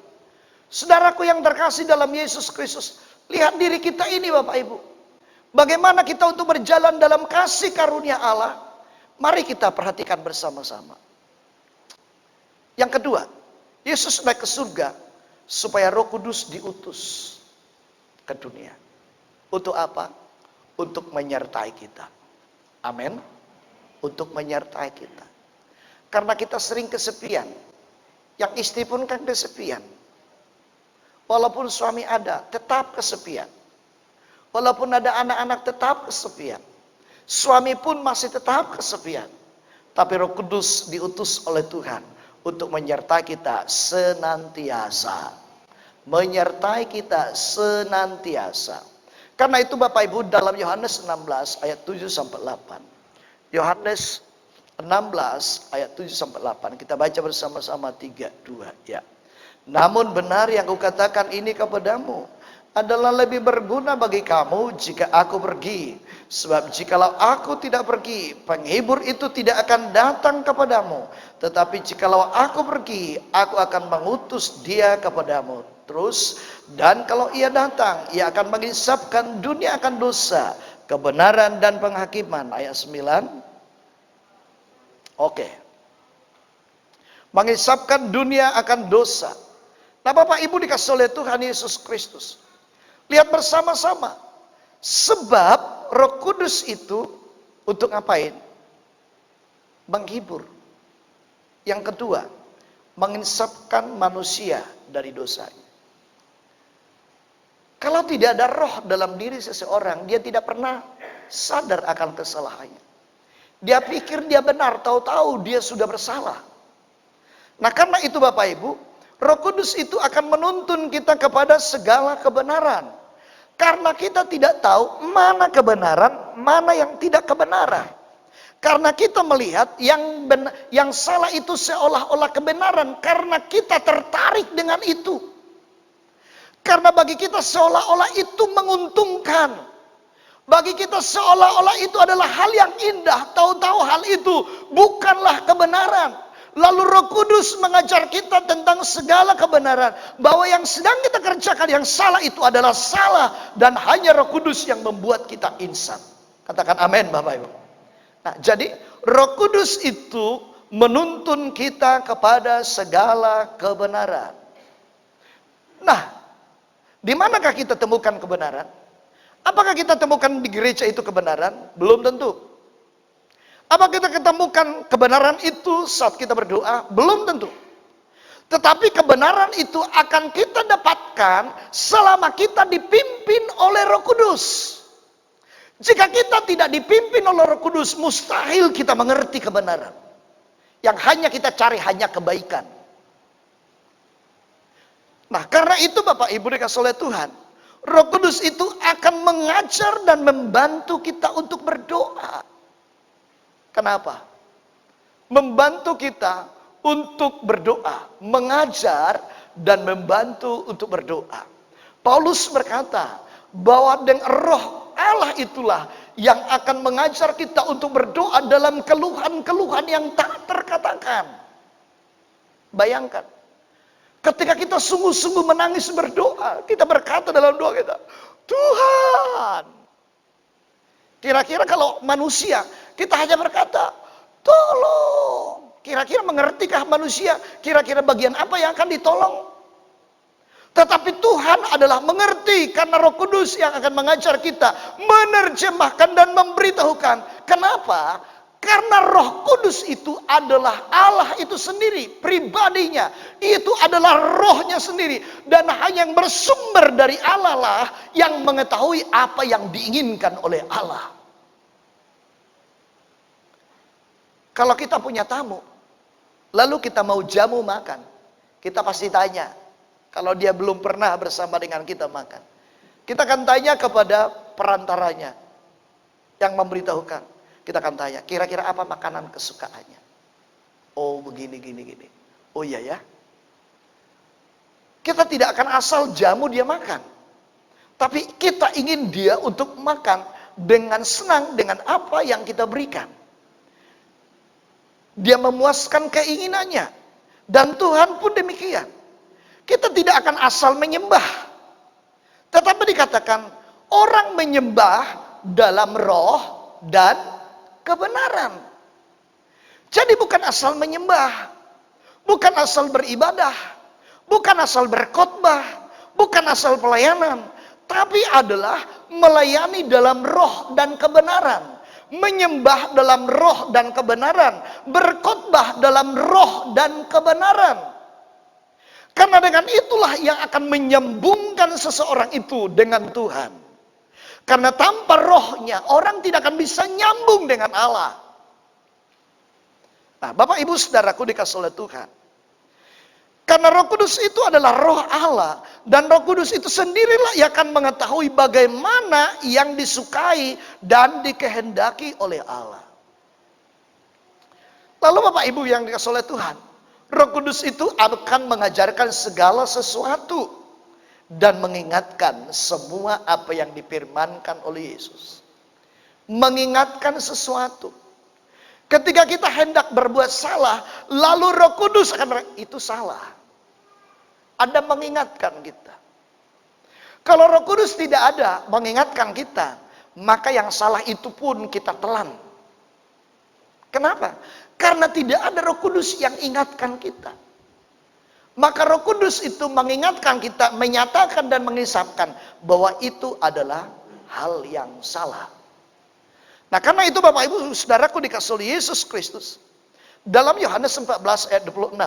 Saudaraku yang terkasih dalam Yesus Kristus. Lihat diri kita ini Bapak Ibu. Bagaimana kita untuk berjalan dalam kasih karunia Allah. Mari kita perhatikan bersama-sama. Yang kedua, Yesus naik ke surga supaya Roh Kudus diutus ke dunia. Untuk apa? Untuk menyertai kita. Amin. Untuk menyertai kita. Karena kita sering kesepian. Yang istri pun kan kesepian. Walaupun suami ada, tetap kesepian. Walaupun ada anak-anak, tetap kesepian. Suami pun masih tetap kesepian. Tapi Roh Kudus diutus oleh Tuhan untuk menyertai kita senantiasa. Menyertai kita senantiasa. Karena itu Bapak Ibu dalam Yohanes 16 ayat 7-8. Yohanes 16 ayat 7-8. Kita baca bersama-sama 3, 2 ya. Namun benar yang kukatakan ini kepadamu adalah lebih berguna bagi kamu jika aku pergi. Sebab jikalau aku tidak pergi, penghibur itu tidak akan datang kepadamu. Tetapi jikalau aku pergi, aku akan mengutus dia kepadamu. Terus, dan kalau ia datang, ia akan mengisapkan dunia akan dosa, kebenaran dan penghakiman. Ayat 9. Oke. Mengisapkan dunia akan dosa. Nah Bapak Ibu dikasih oleh Tuhan Yesus Kristus. Lihat bersama-sama. Sebab Roh Kudus itu untuk ngapain? Menghibur. Yang kedua, menginsapkan manusia dari dosanya. Kalau tidak ada roh dalam diri seseorang, dia tidak pernah sadar akan kesalahannya. Dia pikir dia benar, tahu-tahu dia sudah bersalah. Nah karena itu Bapak Ibu, Roh Kudus itu akan menuntun kita kepada segala kebenaran. Karena kita tidak tahu mana kebenaran, mana yang tidak kebenaran. Karena kita melihat yang salah itu seolah-olah kebenaran. Karena kita tertarik dengan itu. Karena bagi kita seolah-olah itu menguntungkan. Bagi kita seolah-olah itu adalah hal yang indah. Tahu-tahu hal itu bukanlah kebenaran. Lalu Roh Kudus mengajar kita tentang segala kebenaran. Bahwa yang sedang kita kerjakan yang salah itu adalah salah. Dan hanya Roh Kudus yang membuat kita insan. Katakan amin Bapak Ibu. Nah jadi Roh Kudus itu menuntun kita kepada segala kebenaran. Nah, di manakah kita temukan kebenaran? Apakah kita temukan di gereja itu kebenaran? Belum tentu. Apa kita ketemukan kebenaran itu saat kita berdoa? Belum tentu. Tetapi kebenaran itu akan kita dapatkan selama kita dipimpin oleh Roh Kudus. Jika kita tidak dipimpin oleh Roh Kudus, mustahil kita mengerti kebenaran. Yang hanya kita cari hanya kebaikan. Nah, karena itu Bapak Ibu dikasih oleh Tuhan, Roh Kudus itu akan mengajar dan membantu kita untuk berdoa. Kenapa? Membantu kita untuk berdoa, mengajar dan membantu untuk berdoa. Paulus berkata bahwa dengan Roh Allah itulah yang akan mengajar kita untuk berdoa dalam keluhan-keluhan yang tak terkatakan. Bayangkan, ketika kita sungguh-sungguh menangis berdoa, kita berkata dalam doa kita, Tuhan. Kira-kira kalau manusia, kita hanya berkata, tolong. Kira-kira mengertikah manusia? Kira-kira bagian apa yang akan ditolong? Tetapi Tuhan adalah mengerti karena Roh Kudus yang akan mengajar kita, menerjemahkan dan memberitahukan. Kenapa? Karena Roh Kudus itu adalah Allah itu sendiri, pribadinya. Itu adalah rohnya sendiri. Dan hanya yang bersumber dari Allah lah yang mengetahui apa yang diinginkan oleh Allah. Kalau kita punya tamu, lalu kita mau jamu makan, kita pasti tanya. Kalau dia belum pernah bersama dengan kita makan, kita akan tanya kepada perantaranya yang memberitahukan. Kita akan tanya, kira-kira apa makanan kesukaannya? Oh begini, gini. Oh iya ya. Kita tidak akan asal jamu dia makan. Tapi kita ingin dia untuk makan dengan senang dengan apa yang kita berikan. Dia memuaskan keinginannya. Dan Tuhan pun demikian. Kita tidak akan asal menyembah. Tetapi dikatakan, orang menyembah dalam roh dan kebenaran. Jadi bukan asal menyembah. Bukan asal beribadah. Bukan asal berkhotbah. Bukan asal pelayanan. Tapi adalah melayani dalam roh dan kebenaran. Menyembah dalam roh dan kebenaran, berkhotbah dalam roh dan kebenaran. Karena dengan itulah yang akan menyambungkan seseorang itu dengan Tuhan. Karena tanpa rohnya orang tidak akan bisa nyambung dengan Allah. Nah, Bapak Ibu Saudaraku dikasih oleh Tuhan. Karena Roh Kudus itu adalah roh Allah. Dan Roh Kudus itu sendirilah yang akan mengetahui bagaimana yang disukai dan dikehendaki oleh Allah. Lalu Bapak Ibu yang dikasih oleh Tuhan, Roh Kudus itu akan mengajarkan segala sesuatu dan mengingatkan semua apa yang difirmankan oleh Yesus. Mengingatkan sesuatu. Ketika kita hendak berbuat salah, lalu Roh Kudus akan itu salah. Ada mengingatkan kita. Kalau Roh Kudus tidak ada mengingatkan kita, maka yang salah itu pun kita telan. Kenapa? Karena tidak ada Roh Kudus yang ingatkan kita. Maka Roh Kudus itu mengingatkan kita, menyatakan dan mengisapkan bahwa itu adalah hal yang salah. Nah, karena itu Bapak Ibu Saudaraku dikasih oleh Yesus Kristus. Dalam Yohanes 14 ayat 26.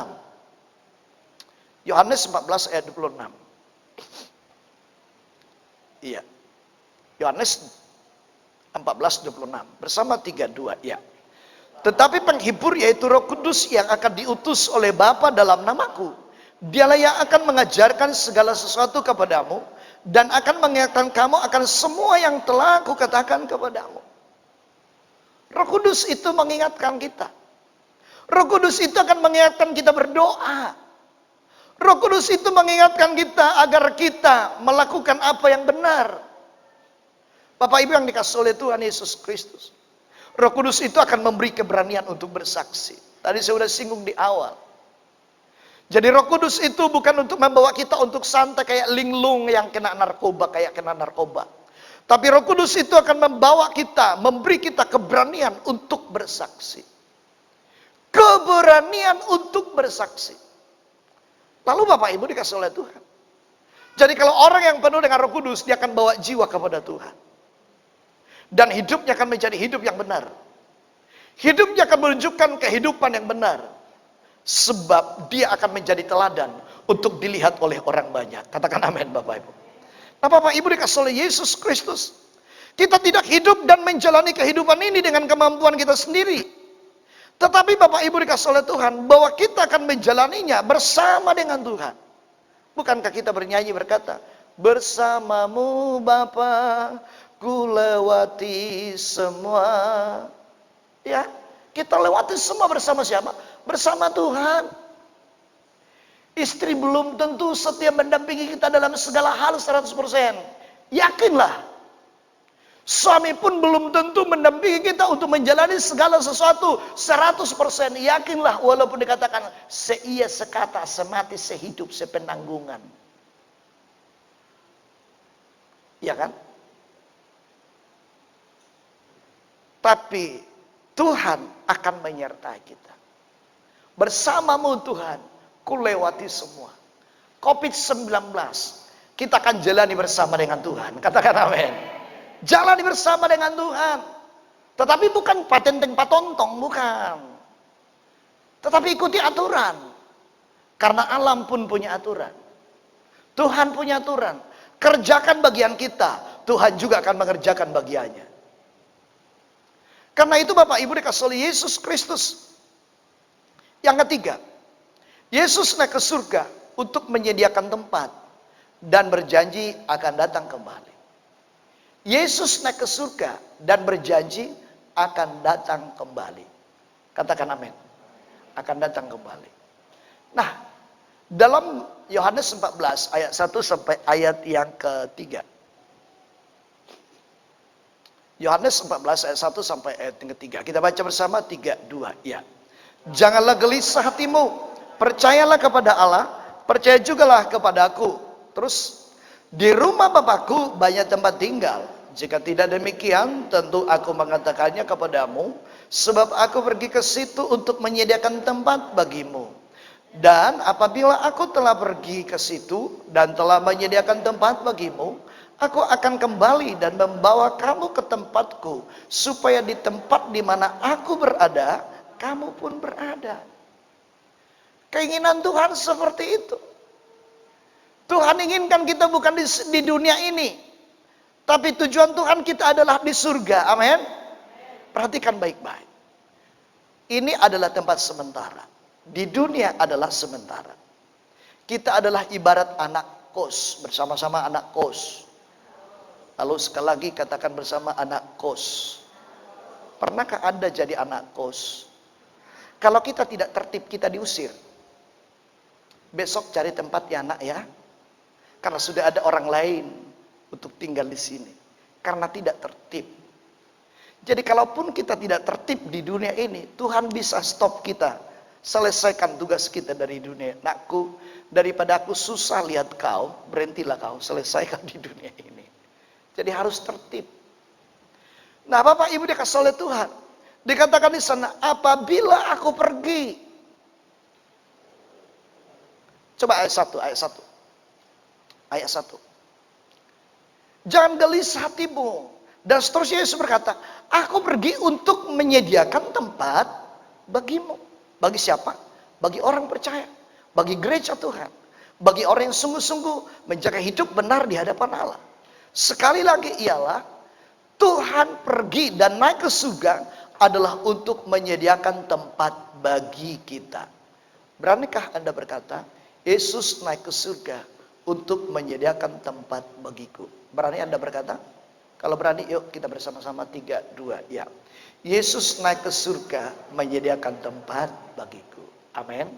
Yohanes 14 ayat 26. Iya. Yohanes 14:26 bersama 32 ya. Tetapi penghibur yaitu Roh Kudus yang akan diutus oleh Bapa dalam namaku. Dialah yang akan mengajarkan segala sesuatu kepadamu dan akan mengingatkan kamu akan semua yang telah aku katakan kepadamu. Roh Kudus itu mengingatkan kita. Roh Kudus itu akan mengingatkan kita berdoa. Roh Kudus itu mengingatkan kita agar kita melakukan apa yang benar. Bapak Ibu yang dikasih oleh Tuhan Yesus Kristus. Roh Kudus itu akan memberi keberanian untuk bersaksi. Tadi saya sudah singgung di awal. Jadi Roh Kudus itu bukan untuk membawa kita untuk santai kayak linglung yang kena narkoba. Tapi Roh Kudus itu akan membawa kita, memberi kita keberanian untuk bersaksi. Keberanian untuk bersaksi. Lalu Bapak Ibu dikasih oleh Tuhan. Jadi kalau orang yang penuh dengan Roh Kudus, dia akan bawa jiwa kepada Tuhan. Dan hidupnya akan menjadi hidup yang benar. Hidupnya akan menunjukkan kehidupan yang benar. Sebab dia akan menjadi teladan untuk dilihat oleh orang banyak. Katakan amin Bapak Ibu. Nah Bapak Ibu dikasih oleh Yesus Kristus. Kita tidak hidup dan menjalani kehidupan ini dengan kemampuan kita sendiri. Tetapi Bapak Ibu dikasih oleh Tuhan bahwa kita akan menjalaninya bersama dengan Tuhan. Bukankah kita bernyanyi berkata, bersamamu Bapa, ku lewati semua. Ya, kita lewati semua bersama siapa? Bersama Tuhan. Istri belum tentu setia mendampingi kita dalam segala hal 100%. Yakinlah. Suami pun belum tentu mendampingi kita untuk menjalani segala sesuatu 100%. Yakinlah walaupun dikatakan seia sekata, semati, sehidup, sepenanggungan. Ya kan? Tapi Tuhan akan menyertai kita. Bersamamu Tuhan, ku lewati semua. COVID-19, kita akan jalani bersama dengan Tuhan. Katakan amin. Jalani bersama dengan Tuhan. Tetapi bukan patenteng patontong, bukan. Tetapi ikuti aturan. Karena alam pun punya aturan. Tuhan punya aturan. Kerjakan bagian kita, Tuhan juga akan mengerjakan bagiannya. Karena itu Bapak Ibu dikasih oleh Yesus Kristus. Yang ketiga, Yesus naik ke surga untuk menyediakan tempat dan berjanji akan datang kembali. Yesus naik ke surga dan berjanji akan datang kembali. Katakan amin. Akan datang kembali. Nah, dalam Yohanes 14 ayat 1 sampai ayat yang ketiga. Yohanes 14 ayat 1 sampai ayat yang ketiga. Kita baca bersama 3, 2, ya. Janganlah gelisah hatimu, percayalah kepada Allah, percaya jugalah kepada aku. Terus, di rumah Bapakku banyak tempat tinggal. Jika tidak demikian, tentu aku mengatakannya kepadamu, sebab aku pergi ke situ untuk menyediakan tempat bagimu. Dan apabila aku telah pergi ke situ dan telah menyediakan tempat bagimu, aku akan kembali dan membawa kamu ke tempatku, supaya di tempat di mana aku berada, kamu pun berada. Keinginan Tuhan seperti itu. Tuhan inginkan kita bukan di dunia ini, tapi tujuan Tuhan kita adalah di surga. Amin. Perhatikan baik-baik. Ini adalah tempat sementara. Di dunia adalah sementara. Kita adalah ibarat anak kos, bersama-sama anak kos. Lalu sekali lagi katakan bersama anak kos. Pernahkah Anda jadi anak kos? Kalau kita tidak tertib, kita diusir. Besok cari tempat ya nak ya. Karena sudah ada orang lain untuk tinggal di sini. Karena tidak tertib. Jadi kalaupun kita tidak tertib di dunia ini, Tuhan bisa stop kita. Selesaikan tugas kita dari dunia. Nakku, daripada aku susah lihat kau, berhentilah kau, selesaikan di dunia ini. Jadi harus tertib. Nah Bapak Ibu dikasih oleh Tuhan. Dikatakan di sana, apabila aku pergi. Coba ayat 1, ayat 1. Ayat 1. Jangan gelisah hatimu. Dan seterusnya Yesus berkata, aku pergi untuk menyediakan tempat bagimu. Bagi siapa? Bagi orang percaya. Bagi gereja Tuhan. Bagi orang yang sungguh-sungguh menjaga hidup benar di hadapan Allah. Sekali lagi ialah, Tuhan pergi dan naik ke surga adalah untuk menyediakan tempat bagi kita. Beranikah Anda berkata, Yesus naik ke surga untuk menyediakan tempat bagiku? Berani Anda berkata? Kalau berani, yuk kita bersama-sama 3, 2, ya. Yesus naik ke surga menyediakan tempat bagiku. Amin.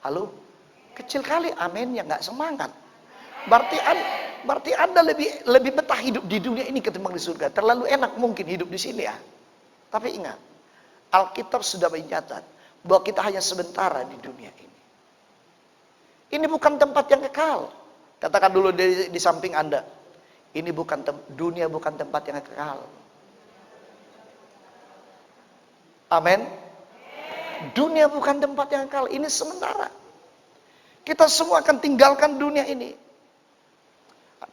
Halo? Kecil kali amin yang nggak semangat. Berarti Anda lebih betah hidup di dunia ini ketimbang di surga. Terlalu enak mungkin hidup di sini ya. Tapi ingat, Alkitab sudah mencatat bahwa kita hanya sementara di dunia ini. Ini bukan tempat yang kekal. Katakan dulu di samping Anda. Ini dunia bukan tempat yang kekal. Amin. Dunia bukan tempat yang kekal. Ini sementara. Kita semua akan tinggalkan dunia ini.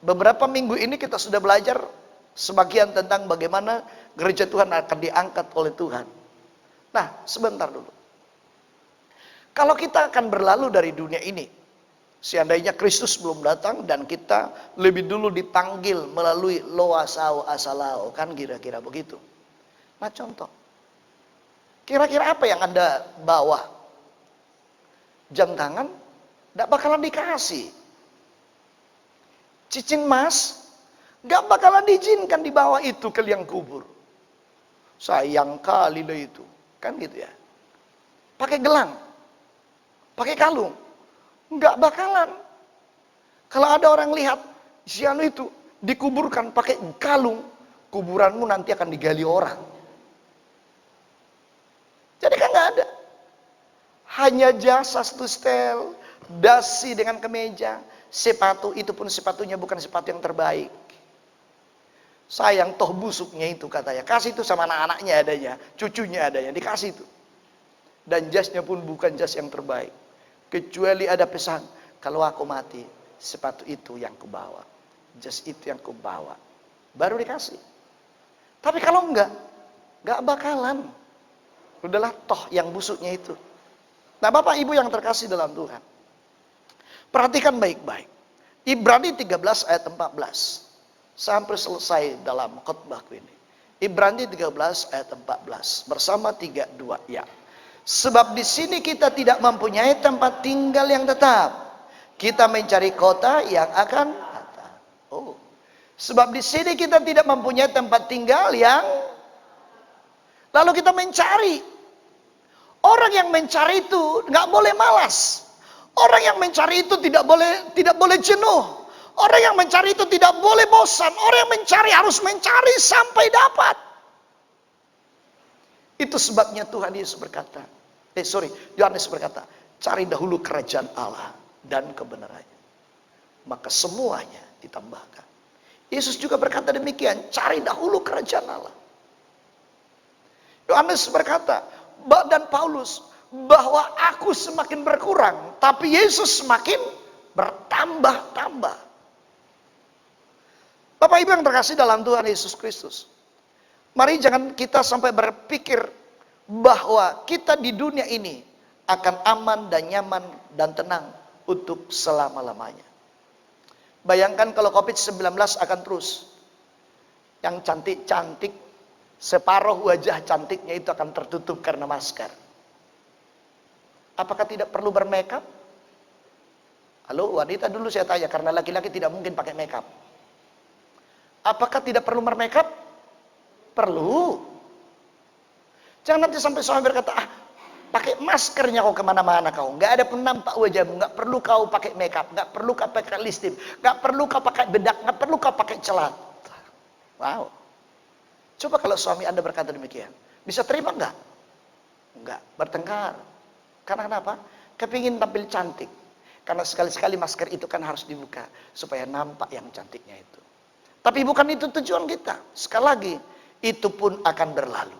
Beberapa minggu ini kita sudah belajar sebagian tentang bagaimana gereja Tuhan akan diangkat oleh Tuhan. Nah, sebentar dulu. Kalau kita akan berlalu dari dunia ini, seandainya Kristus belum datang dan kita lebih dulu dipanggil melalui loa sao asalao, kan kira-kira begitu. Nah, contoh. Kira-kira apa yang Anda bawa? Jam tangan? Tidak bakalan dikasih. Cincin emas? Tidak bakalan diizinkan dibawa itu ke liang kubur. Sayang kali lah itu. Kan gitu ya. Pakai gelang. Pakai kalung. Nggak bakalan. Kalau ada orang lihat si anu itu dikuburkan pakai kalung, kuburanmu nanti akan digali orang. Jadi kan nggak ada. Hanya jasa satu setel, dasi dengan kemeja, sepatu itu pun sepatunya bukan sepatu yang terbaik. Sayang toh busuknya itu katanya. Kasih itu sama anak-anaknya adanya, cucunya adanya, dikasih itu. Dan jasnya pun bukan jas yang terbaik. Kecuali ada pesan, kalau aku mati, sepatu itu yang kubawa. Jas itu yang kubawa. Baru dikasih. Tapi kalau enggak bakalan. Udahlah toh yang busuknya itu. Nah, Bapak Ibu yang terkasih dalam Tuhan. Perhatikan baik-baik. Ibrani 13 ayat 14. Sampai selesai dalam khotbahku ini. Ibrani 13 ayat 14. Bersama 3-2 ya. Sebab di sini kita tidak mempunyai tempat tinggal yang tetap. Kita mencari kota yang akan datang. Oh. Sebab di sini kita tidak mempunyai tempat tinggal yang lalu kita mencari. Orang yang mencari itu nggak boleh malas. Orang yang mencari itu tidak boleh jenuh. Orang yang mencari itu tidak boleh bosan. Orang yang mencari harus mencari sampai dapat. Itu sebabnya Tuhan Yesus berkata, Yohanes berkata, cari dahulu kerajaan Allah dan kebenarannya. Maka semuanya ditambahkan. Yesus juga berkata demikian, cari dahulu kerajaan Allah. Yohanes berkata, dan Paulus, bahwa aku semakin berkurang, tapi Yesus semakin bertambah-tambah. Bapak Ibu yang terkasih dalam Tuhan Yesus Kristus, mari jangan kita sampai berpikir bahwa kita di dunia ini akan aman dan nyaman dan tenang untuk selama-lamanya. Bayangkan kalau COVID-19 akan terus. Yang cantik-cantik, separuh wajah cantiknya itu akan tertutup karena masker. Apakah tidak perlu bermakeup? Halo, wanita dulu saya tanya, karena laki-laki tidak mungkin pakai makeup. Apakah tidak perlu bermakeup? Perlu. Jangan nanti sampai suami berkata, pakai maskernya kau kemana-mana kau. Nggak ada penampak wajahmu, nggak perlu kau pakai makeup, nggak perlu kau pakai lipstick, nggak perlu kau pakai bedak, nggak perlu kau pakai celat. Wow. Coba kalau suami Anda berkata demikian, bisa terima nggak? Enggak, bertengkar. Karena kenapa? Kepingin tampil cantik. Karena sekali-sekali masker itu kan harus dibuka supaya nampak yang cantiknya itu. Tapi bukan itu tujuan kita. Sekali lagi, itu pun akan berlalu.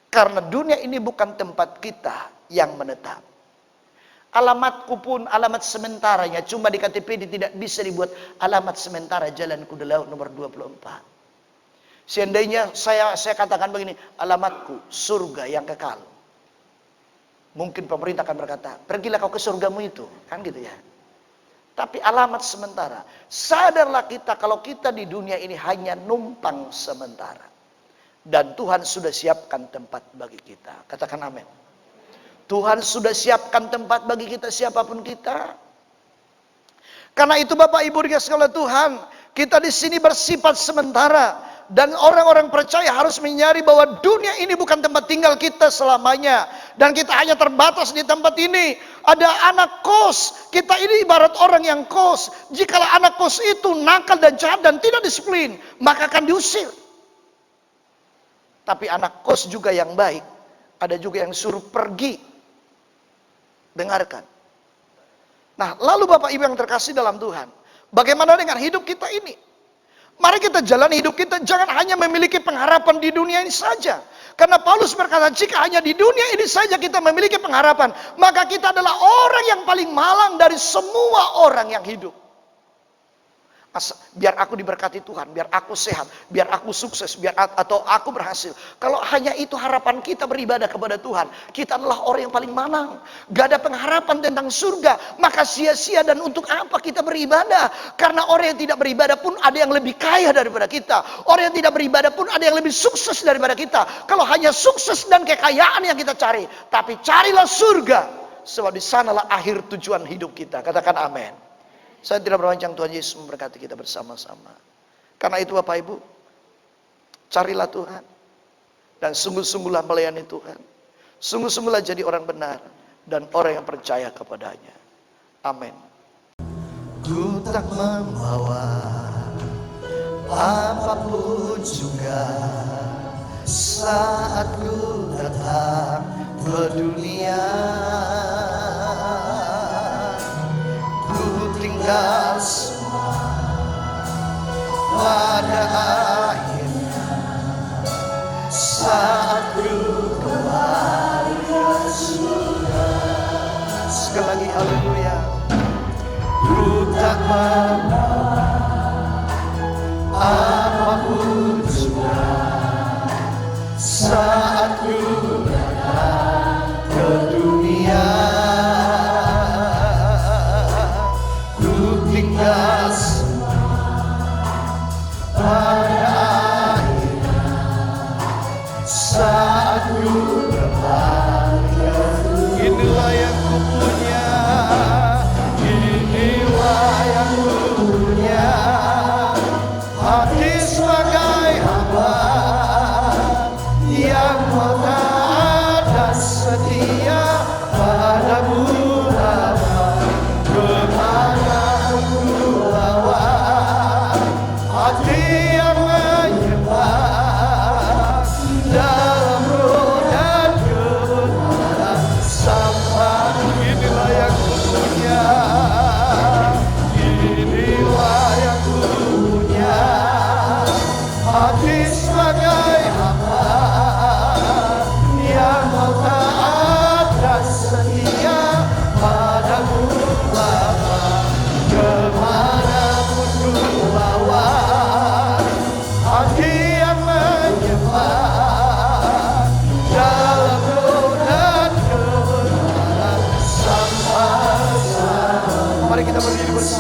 Karena dunia ini bukan tempat kita yang menetap. Alamatku pun alamat sementaranya. Cuma di KTP tidak bisa dibuat alamat sementara Jalan Kuda Laut nomor 24. Seandainya saya katakan begini, alamatku surga yang kekal. Mungkin pemerintah akan berkata, pergilah kau ke surgamu itu. Kan gitu ya. Tapi alamat sementara. Sadarlah kita kalau kita di dunia ini hanya numpang sementara. Dan Tuhan sudah siapkan tempat bagi kita. Katakan amin. Tuhan sudah siapkan tempat bagi kita siapapun kita. Karena itu Bapak Ibu dikasihi oleh Tuhan, kita di sini bersifat sementara. Dan orang-orang percaya harus menyadari bahwa dunia ini bukan tempat tinggal kita selamanya. Dan kita hanya terbatas di tempat ini. Ada anak kos. Kita ini ibarat orang yang kos. Jikalau anak kos itu nakal dan jahat dan tidak disiplin, maka akan diusir. Tapi anak kos juga yang baik, ada juga yang suruh pergi. Dengarkan. Nah, lalu Bapak Ibu yang terkasih dalam Tuhan, bagaimana dengan hidup kita ini? Mari kita jalani hidup kita, jangan hanya memiliki pengharapan di dunia ini saja. Karena Paulus berkata, jika hanya di dunia ini saja kita memiliki pengharapan, maka kita adalah orang yang paling malang dari semua orang yang hidup. Biar aku diberkati Tuhan, biar aku sehat, biar aku sukses, atau aku berhasil. Kalau hanya itu harapan kita beribadah kepada Tuhan, kita adalah orang yang paling malang. Gak ada pengharapan tentang surga, maka sia-sia dan untuk apa kita beribadah? Karena orang yang tidak beribadah pun ada yang lebih kaya daripada kita. Orang yang tidak beribadah pun ada yang lebih sukses daripada kita. Kalau hanya sukses dan kekayaan yang kita cari, tapi carilah surga, sebab di sanalah akhir tujuan hidup kita. Katakan amin. Saya tidak berpanjang, Tuhan Yesus memberkati kita bersama-sama. Karena itu Bapak Ibu, carilah Tuhan. Dan sungguh-sungguhlah melayani Tuhan. Sungguh-sungguhlah jadi orang benar. Dan orang yang percaya kepadanya. Amin. Ku tak membawa apapun juga saat ku datang ke dunia. Tinggal semua pada akhirnya saat ku kembali ke surga. Sekali lagi haleluya. Ku tak membawa apapun juga saat ku datang ke dunia. Tinggal semua pada akhirnya saat ku kembali. Inilah yang ku punya, inilah yang ku punya, hati sebagai hamba yang mau taat dan setia padamu.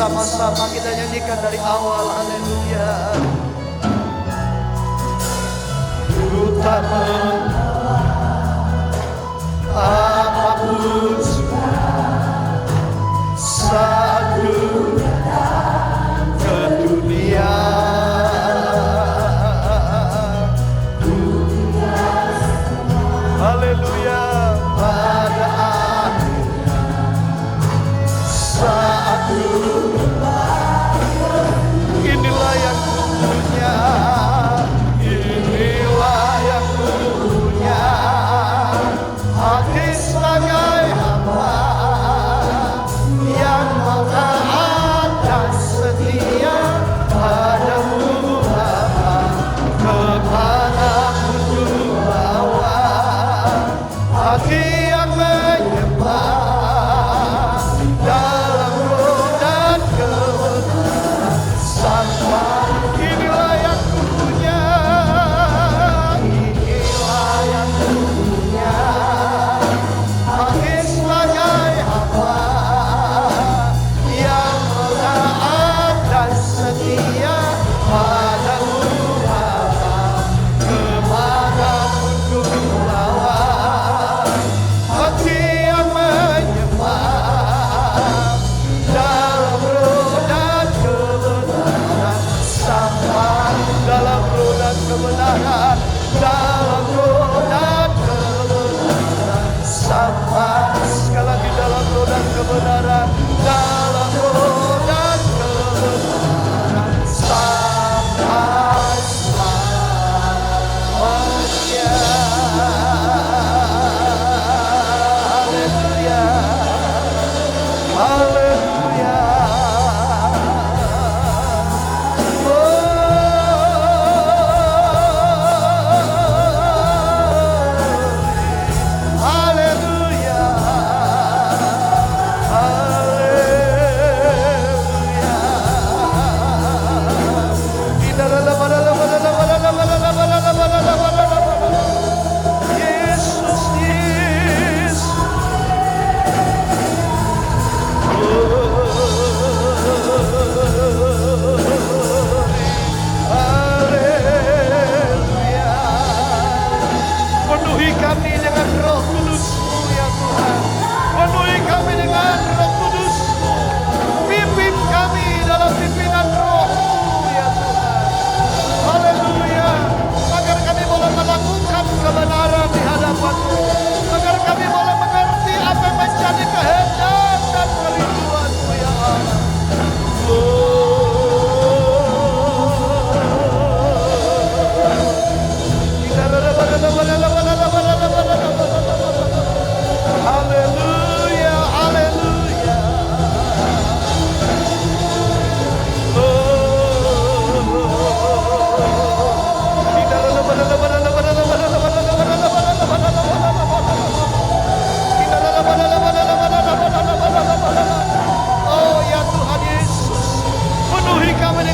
Sama-sama kita nyanyikan dari awal, haleluya. Ku tak membawa apapun juga saat ku datang ke dunia. Haleluya. Pada akhirnya saat ku inilah yang ku punya, inilah yang ku punya, hati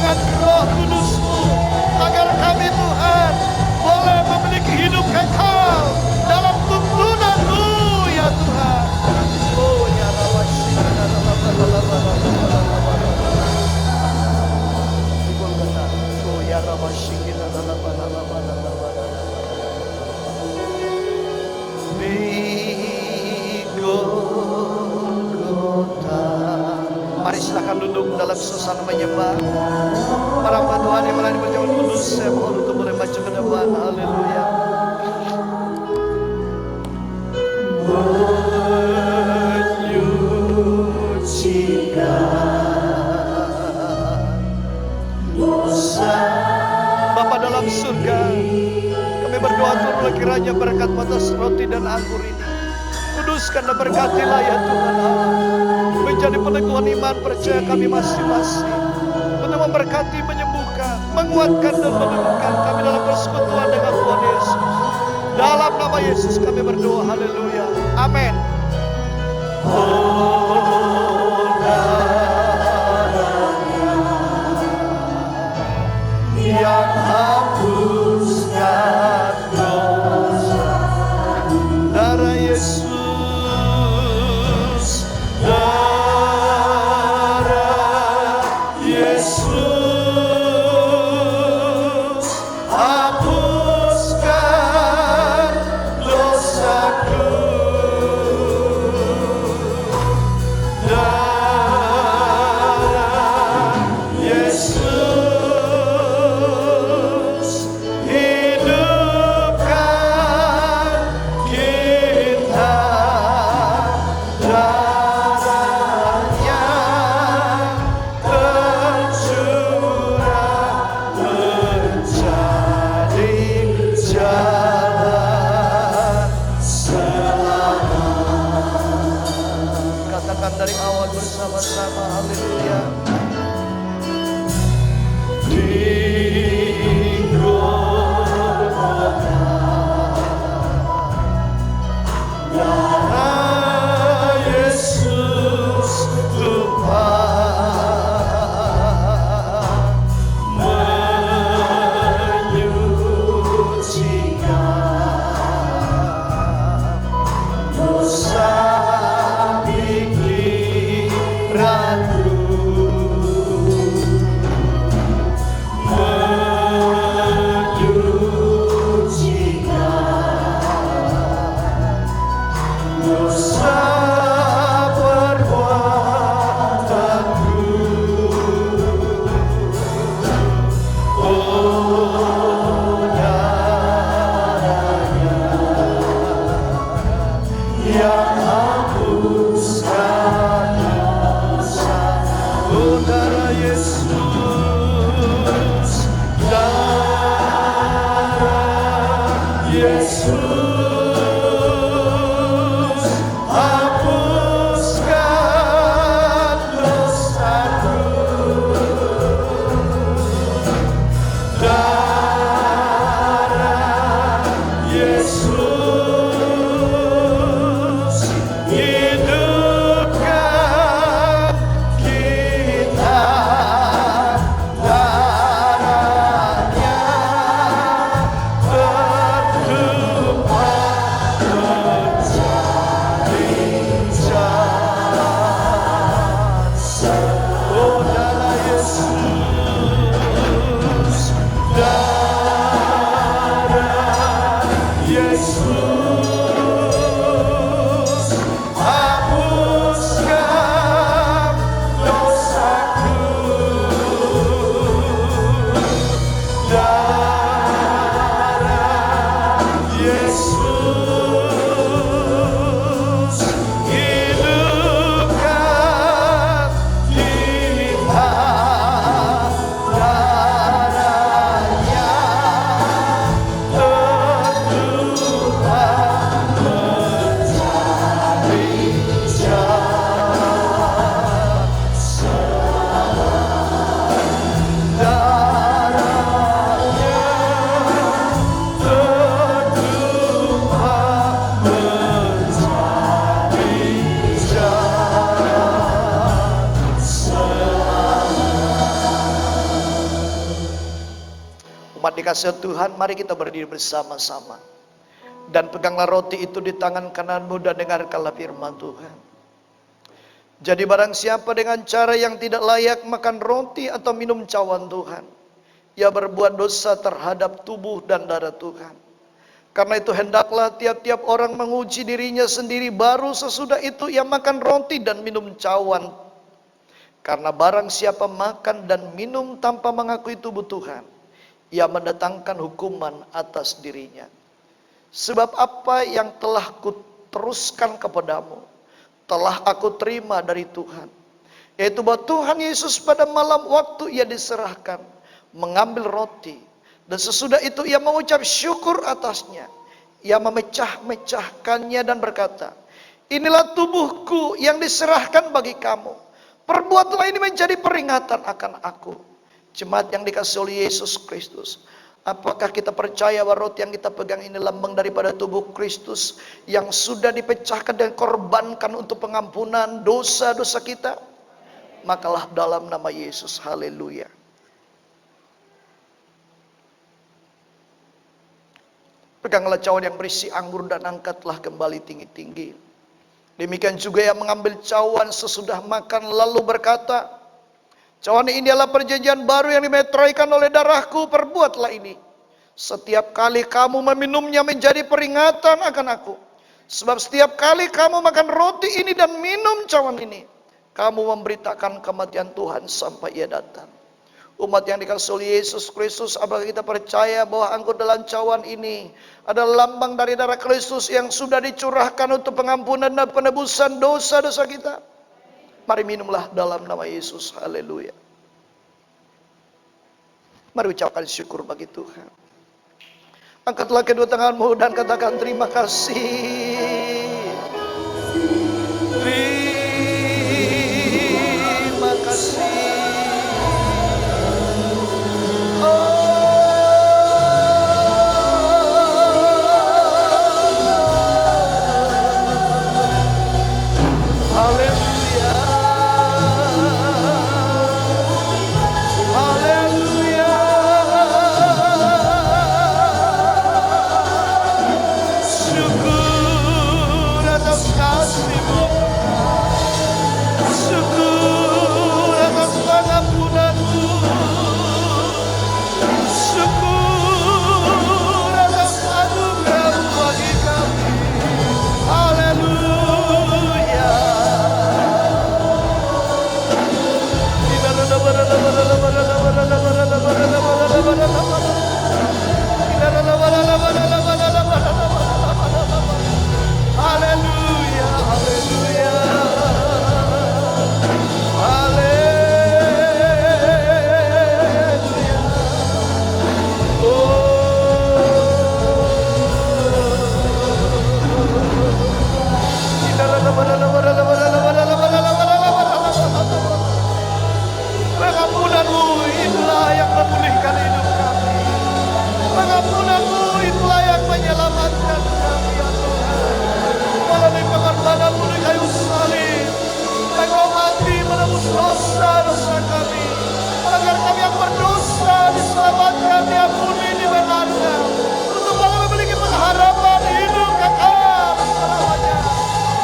dengan Roh Kudus-Mu, agar kami Tuhan boleh memiliki hidup kekal dalam tuntunan-Mu ya Tuhan. Oh ya Mari silakan duduk dalam suasana menyembah. Para hamba Tuhan yang melayani berjamaah kudus, saya mohon untuk boleh maju ke depan. Haleluya. Bapa dalam surga, kami berdoa turunlah kiranya berkat atas roti dan anggur ini. Kuduskan dan berkatilah ya Tuhan Allah, menjadi peneguhan iman percaya kami masing-masing, untuk memberkati, menyembuhkan, menguatkan dan meneguhkan kami dalam persekutuan dengan Tuhan Yesus. Dalam nama Yesus kami berdoa, haleluya, amin. Yang hapuskan dosa, darah Yesus, darah Yesus, hapuskan dosaku, darah Yesus. Dari awal bersama-sama, haleluya. Di Golgota, darah Yesus tumpah, menyucikan dosa Umat dikasih Tuhan, mari kita berdiri bersama-sama. Dan peganglah roti itu di tangan kananmu dan dengarkanlah firman Tuhan. Jadi barang siapa dengan cara yang tidak layak makan roti atau minum cawan Tuhan, ia berbuat dosa terhadap tubuh dan darah Tuhan. Karena itu hendaklah tiap-tiap orang menguji dirinya sendiri, baru sesudah itu ia makan roti dan minum cawan. Karena barang siapa makan dan minum tanpa mengakui tubuh Tuhan, ia mendatangkan hukuman atas dirinya. Sebab apa yang telah kuteruskan kepadamu, telah aku terima dari Tuhan, yaitu bahwa Tuhan Yesus pada malam waktu ia diserahkan, mengambil roti, dan sesudah itu ia mengucap syukur atasnya. Ia memecah-mecahkannya dan berkata, inilah tubuhku yang diserahkan bagi kamu. Perbuatlah ini menjadi peringatan akan aku. Jemaat yang dikasihi oleh Yesus Kristus, apakah kita percaya bahwa roti yang kita pegang ini lambang daripada tubuh Kristus yang sudah dipecahkan dan korbankan untuk pengampunan dosa-dosa kita? Makalah dalam nama Yesus, haleluya. Peganglah cawan yang berisi anggur dan angkatlah kembali tinggi-tinggi. Demikian juga yang mengambil cawan sesudah makan lalu berkata, cawan ini adalah perjanjian baru yang dimeteraikan oleh darahku, perbuatlah ini setiap kali kamu meminumnya menjadi peringatan akan aku. Sebab setiap kali kamu makan roti ini dan minum cawan ini, kamu memberitakan kematian Tuhan sampai ia datang. Umat yang dikasihi oleh Yesus Kristus, apakah kita percaya bahwa anggur dalam cawan ini adalah lambang dari darah Kristus yang sudah dicurahkan untuk pengampunan dan penebusan dosa-dosa kita? Mari minumlah dalam nama Yesus, haleluya. Mari ucapkan syukur bagi Tuhan. Angkatlah kedua tanganmu dan katakan terima kasih. Terima kasih. Pengampunanmu itulah yang memulihkan hidup kami. Pengampunanmu itulah yang menyelamatkan kami, ya Tuhan. Melalui pengorbananmu di kayu salib, Engkau mati menebus dosa-dosa kami, agar kami yang berdosa diselamatkan, diampuni, dibenarkan, untuk boleh memiliki pengharapan hidup kekal selamanya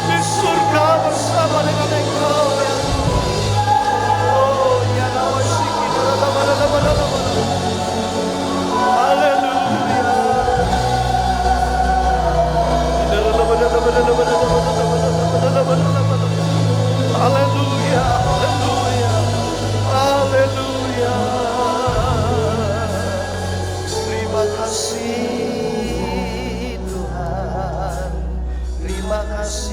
di surga bersama dengan Engkau, ya Tuhan. Oh, ya nawasiki, haleluya, haleluya, haleluya. Terima kasih Tuhan, terima kasih.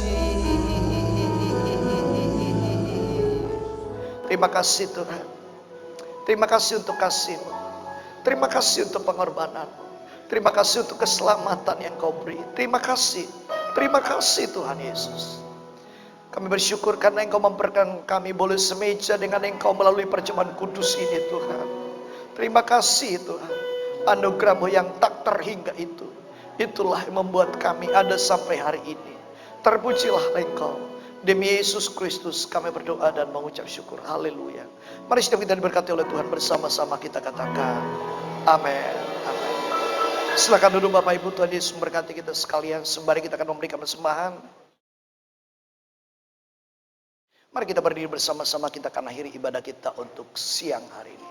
Terima kasih Tuhan. Terima kasih untuk kasih-Mu. Terima kasih untuk pengorbanan-Mu. Terima kasih untuk keselamatan yang Kau beri. Terima kasih. Terima kasih Tuhan Yesus. Kami bersyukur karena Engkau memperkenankan kami boleh semeja dengan Engkau melalui perjamuan kudus ini Tuhan. Terima kasih Tuhan. Anugerah-Mu yang tak terhingga itu, itulah yang membuat kami ada sampai hari ini. Terpujilah Engkau. Demi Yesus Kristus kami berdoa dan mengucap syukur. Haleluya. Mari setiap kita diberkati oleh Tuhan, bersama-sama kita katakan Amin. Amin. Silakan duduk Bapak Ibu, Tuhan Yesus memberkati kita sekalian. Sembari kita akan memberikan persembahan. Mari kita berdiri bersama-sama, kita akan akhiri ibadah kita untuk siang hari ini.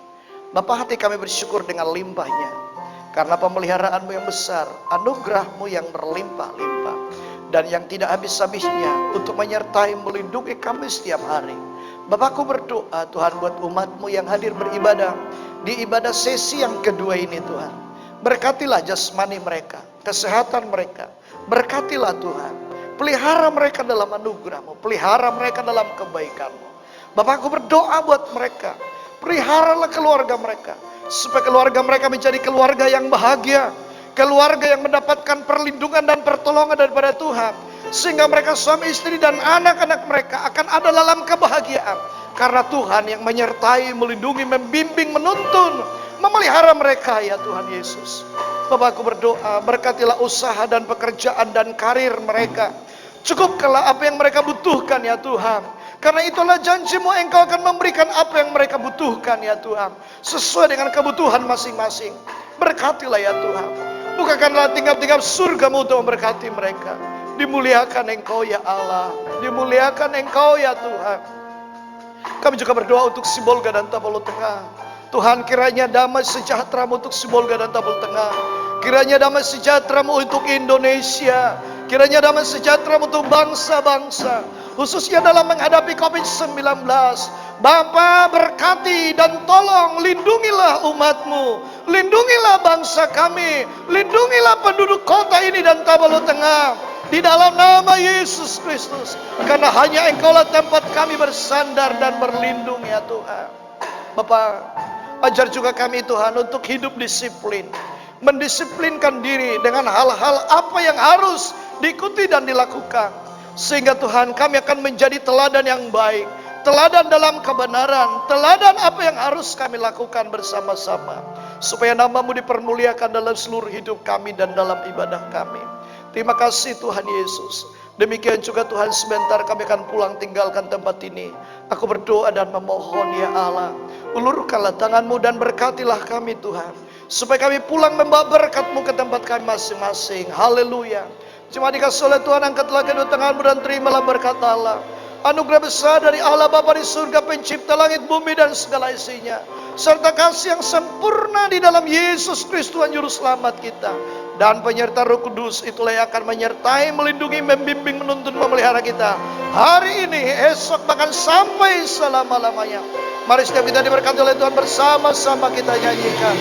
Bapa, hati kami bersyukur dengan limpahnya, karena pemeliharaan-Mu yang besar, anugerah-Mu yang berlimpah-limpah, dan yang tidak habis-habisnya untuk menyertai melindungi kami setiap hari. Bapakku berdoa Tuhan buat umat-Mu yang hadir beribadah di ibadah sesi yang kedua ini Tuhan. Berkatilah jasmani mereka, kesehatan mereka. Berkatilah Tuhan. Pelihara mereka dalam anugerah-Mu, pelihara mereka dalam kebaikan-Mu. Bapakku berdoa buat mereka, peliharalah keluarga mereka, supaya keluarga mereka menjadi keluarga yang bahagia, keluarga yang mendapatkan perlindungan dan pertolongan daripada Tuhan, sehingga mereka suami istri dan anak-anak mereka akan ada dalam kebahagiaan, karena Tuhan yang menyertai, melindungi, membimbing, menuntun, memelihara mereka ya Tuhan Yesus. Bapakku berdoa, berkatilah usaha dan pekerjaan dan karir mereka. Cukupkanlah apa yang mereka butuhkan ya Tuhan. Karena itulah janji-Mu, Engkau akan memberikan apa yang mereka butuhkan ya Tuhan, sesuai dengan kebutuhan masing-masing. Berkatilah ya Tuhan. Bukakanlah tingkap-tingkap surga-Mu untuk memberkati mereka. Dimuliakan Engkau ya Allah, dimuliakan Engkau ya Tuhan. Kami juga berdoa untuk Sibolga dan Tapalo Tengah. Tuhan, kiranya damai sejahtera-Mu untuk Sibolga dan Tapalo Tengah. Kiranya damai sejahtera-Mu untuk Indonesia. Kiranya damai sejahtera-Mu untuk bangsa-bangsa, khususnya dalam menghadapi COVID-19. Bapa, berkati dan tolong lindungilah umat-Mu, lindungilah bangsa kami, lindungilah penduduk kota ini dan Tapalo Tengah, di dalam nama Yesus Kristus. Karena hanya Engkaulah tempat kami bersandar dan berlindung ya Tuhan. Bapa, ajar juga kami Tuhan untuk hidup disiplin, mendisiplinkan diri dengan hal-hal apa yang harus diikuti dan dilakukan, sehingga Tuhan kami akan menjadi teladan yang baik, teladan dalam kebenaran, teladan apa yang harus kami lakukan bersama-sama, supaya nama-Mu dipermuliakan dalam seluruh hidup kami dan dalam ibadah kami. Terima kasih Tuhan Yesus. Demikian juga Tuhan, sebentar kami akan pulang tinggalkan tempat ini. Aku berdoa dan memohon ya Allah, ulurkanlah tangan-Mu dan berkatilah kami Tuhan, supaya kami pulang membawa berkat-Mu ke tempat kami masing-masing. Haleluya. Cuma dikasih oleh Tuhan, angkatlah kedua tangan-Mu dan terimalah berkat Allah. Anugerah besar dari Allah Bapa di surga, pencipta langit bumi dan segala isinya, serta kasih yang sempurna di dalam Yesus Kristus Tuhan Juru Selamat kita, dan penyerta Roh Kudus itulah yang akan menyertai, melindungi, membimbing, menuntun, memelihara kita hari ini, esok, bahkan sampai selama-lamanya. Mari setiap kita diberkati oleh Tuhan, bersama-sama kita nyanyikan.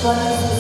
Tuhan Yesus